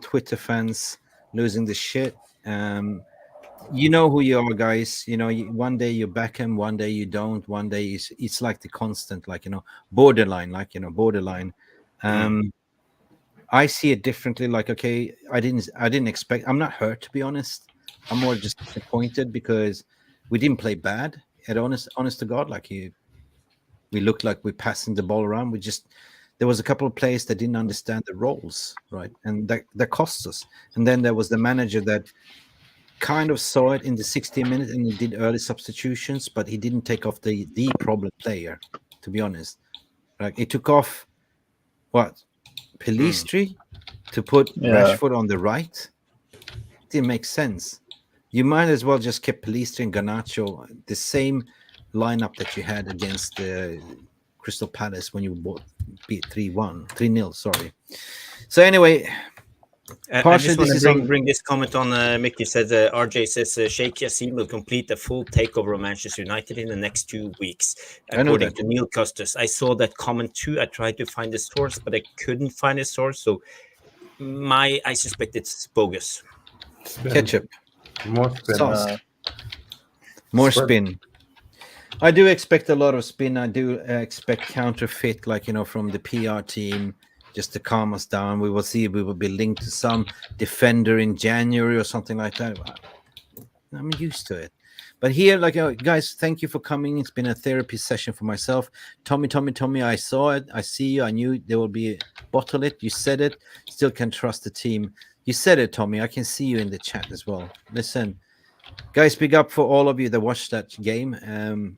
Twitter fans losing the shit. You know who you are, guys. One day you back him, one day you don't. One day it's like the constant, borderline, borderline. I see it differently. Like, okay, I didn't expect. I'm not hurt, to be honest. I'm more just disappointed because we didn't play bad. At honest to God, like we looked like we're passing the ball around. There was a couple of players that didn't understand the roles, right, and that cost us. And then there was the manager that kind of saw it in the 60 minutes and he did early substitutions, but he didn't take off the problem player. To be honest, like he took off what Pelistri to put Rashford on the right. Didn't make sense. You might as well just keep Pelistri and Garnacho the same lineup that you had against the Crystal Palace when you beat 3-0. Sorry. So anyway, I just want to bring this comment on. Mickey said, RJ says Sheikh Yassin will complete a full takeover of Manchester United in the next 2 weeks, according to Neil Custis. I saw that comment too. I tried to find the source, but I couldn't find a source. So I suspect it's bogus. Ketchup. More spin. Sauce. More spin. I do expect a lot of spin. I do expect counterfeit, like, from the PR team, just to calm us down. We will see if we will be linked to some defender in January or something like that. I'm used to it. But here, like, guys, thank you for coming. It's been a therapy session for myself. Tommy, I saw it. I see you. I knew there will be bottle it. You said it. Still can trust the team. You said it, Tommy. I can see you in the chat as well. Listen, guys, big up for all of you that watched that game.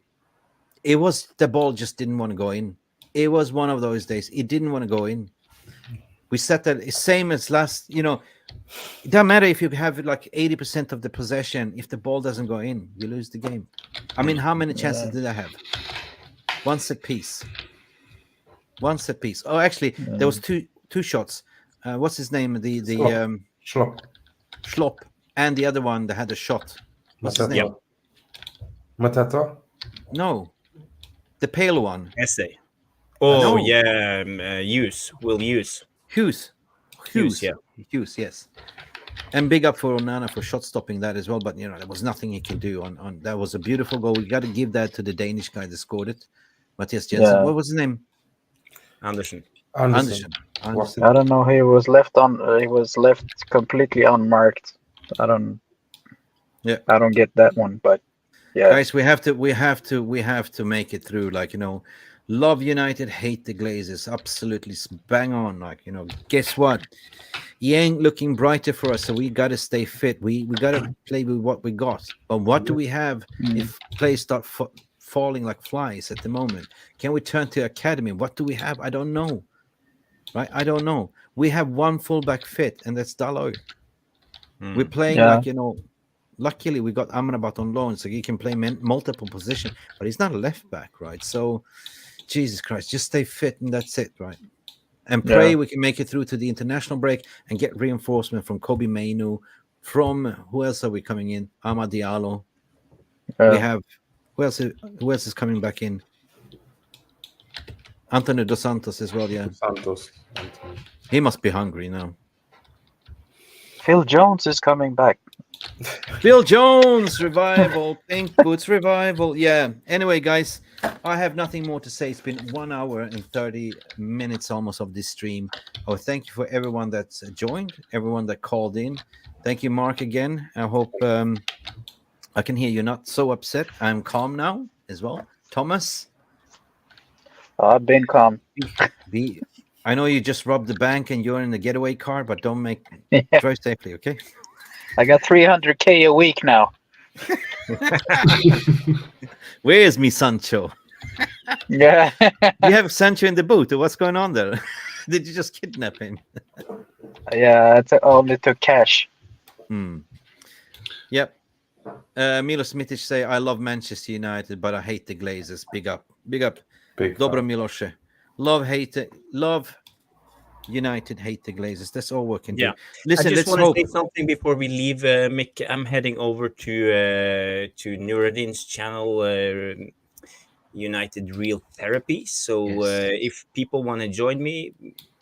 It was the ball just didn't want to go in. It was one of those days. It didn't want to go in. We said that same as last, it doesn't matter if you have like 80% of the possession. If the ball doesn't go in, you lose the game. I mean, how many chances did I have? One set piece. Oh, actually, there was two shots. What's his name? The Schlop. And the other one that had a shot. What's his name? Matata? No. The pale one. Essay. Oh, yeah. Will use. Hughes, yeah. Hughes, yes. And big up for Onana for shot stopping that as well. But, there was nothing he can do on that. Was a beautiful goal. We got to give that to the Danish guy that scored it. Matthias Jensen. Yeah. What was his name? Anderson. I don't know. He was left completely unmarked. I don't get that one, but yeah. Guys, we have to make it through. Like, love United, hate the Glazers. Absolutely bang on. Like, guess what? He ain't looking brighter for us, so we got to stay fit. We got to play with what we got. But what do we have if players start falling like flies at the moment? Can we turn to academy? What do we have? I don't know. Right? I don't know. We have one fullback fit, and that's Dalot. We're playing like, luckily we got Amrabat on loan, so he can play multiple positions, but he's not a left back, right? So, Jesus Christ, just stay fit, and that's it, right? And pray we can make it through to the international break and get reinforcement from Kobe Mainu, from who else are we coming in? Amad Diallo. We have who else is coming back in? Antonio Dos Santos as well, yeah. Santos. He must be hungry now. Phil Jones is coming back. Phil Jones revival, Pink Boots revival. Yeah. Anyway, guys, I have nothing more to say. It's been 1 hour and 30 minutes almost of this stream. Oh, thank you for everyone that's joined, everyone that called in. Thank you, Mark, again. I hope I can hear you not so upset. I'm calm now as well. Thomas? I've been calm. I know you just robbed the bank and you're in the getaway car, but don't drive safely, okay? I got 300K a week now. Where's me Sancho? Yeah. You have Sancho in the boot, or what's going on there? Did you just kidnap him? Yeah, I only took cash. Yep. Milo Smitic say, I love Manchester United, but I hate the Glazers. Big up. Dobro Miloshe. Love United, hate the Glazers. That's all we can do. Listen, I just let's want hope. to say something before we leave, Mick. I'm heading over to Nuruddin's channel, United Real Therapy. So if people want to join me,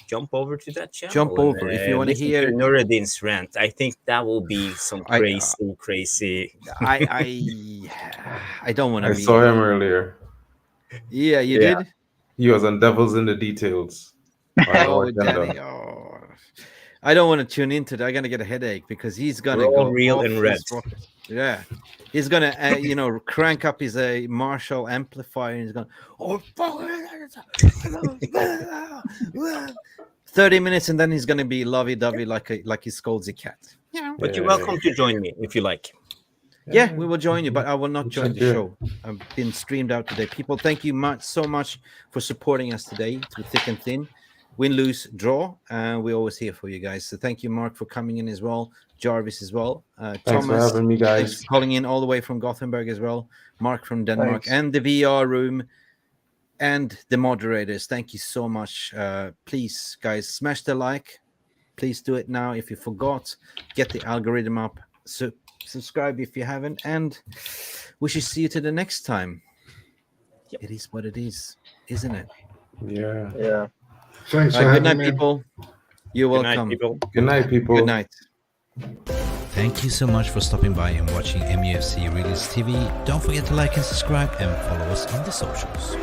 jump over to that channel. Jump over if you want to hear Nuruddin's rant. I think that will be some crazy. I don't want to. I saw him earlier. Yeah, you did. He was on Devils in the Details. Oh, Danny. Oh, I don't want to tune into that. I'm gonna get a headache because he's gonna Raw, go real, off and his red. rocker. Yeah, he's gonna crank up his Marshall amplifier and he's going, oh fuck. 30 minutes and then he's gonna be lovey-dovey like he scolds a cat. But you're welcome to join me if you like. Yeah, we will join you, but I will not join the Yeah. show. I've been streamed out today. People, thank you so much for supporting us today through thick and thin. Win, lose, draw. We're always here for you guys. So thank you, Mark, for coming in as well. Jarvis as well. Thanks Thomas, for having me, thanks guys. for calling in all the way from Gothenburg as well. Mark from Denmark Thanks. and the VR room and the moderators. Thank you so much. Please, guys, smash the like. Please do it now. If you forgot, get the algorithm up. So subscribe if you haven't, and we should see you to the next time. It is what it is, isn't it? Yeah. Yeah. Thanks for Good having night, me. people. You're Good welcome. night, people. Good night, people. Good night. Thank you so much for stopping by and watching MUFC Realist TV. Don't forget to like and subscribe and follow us on the socials.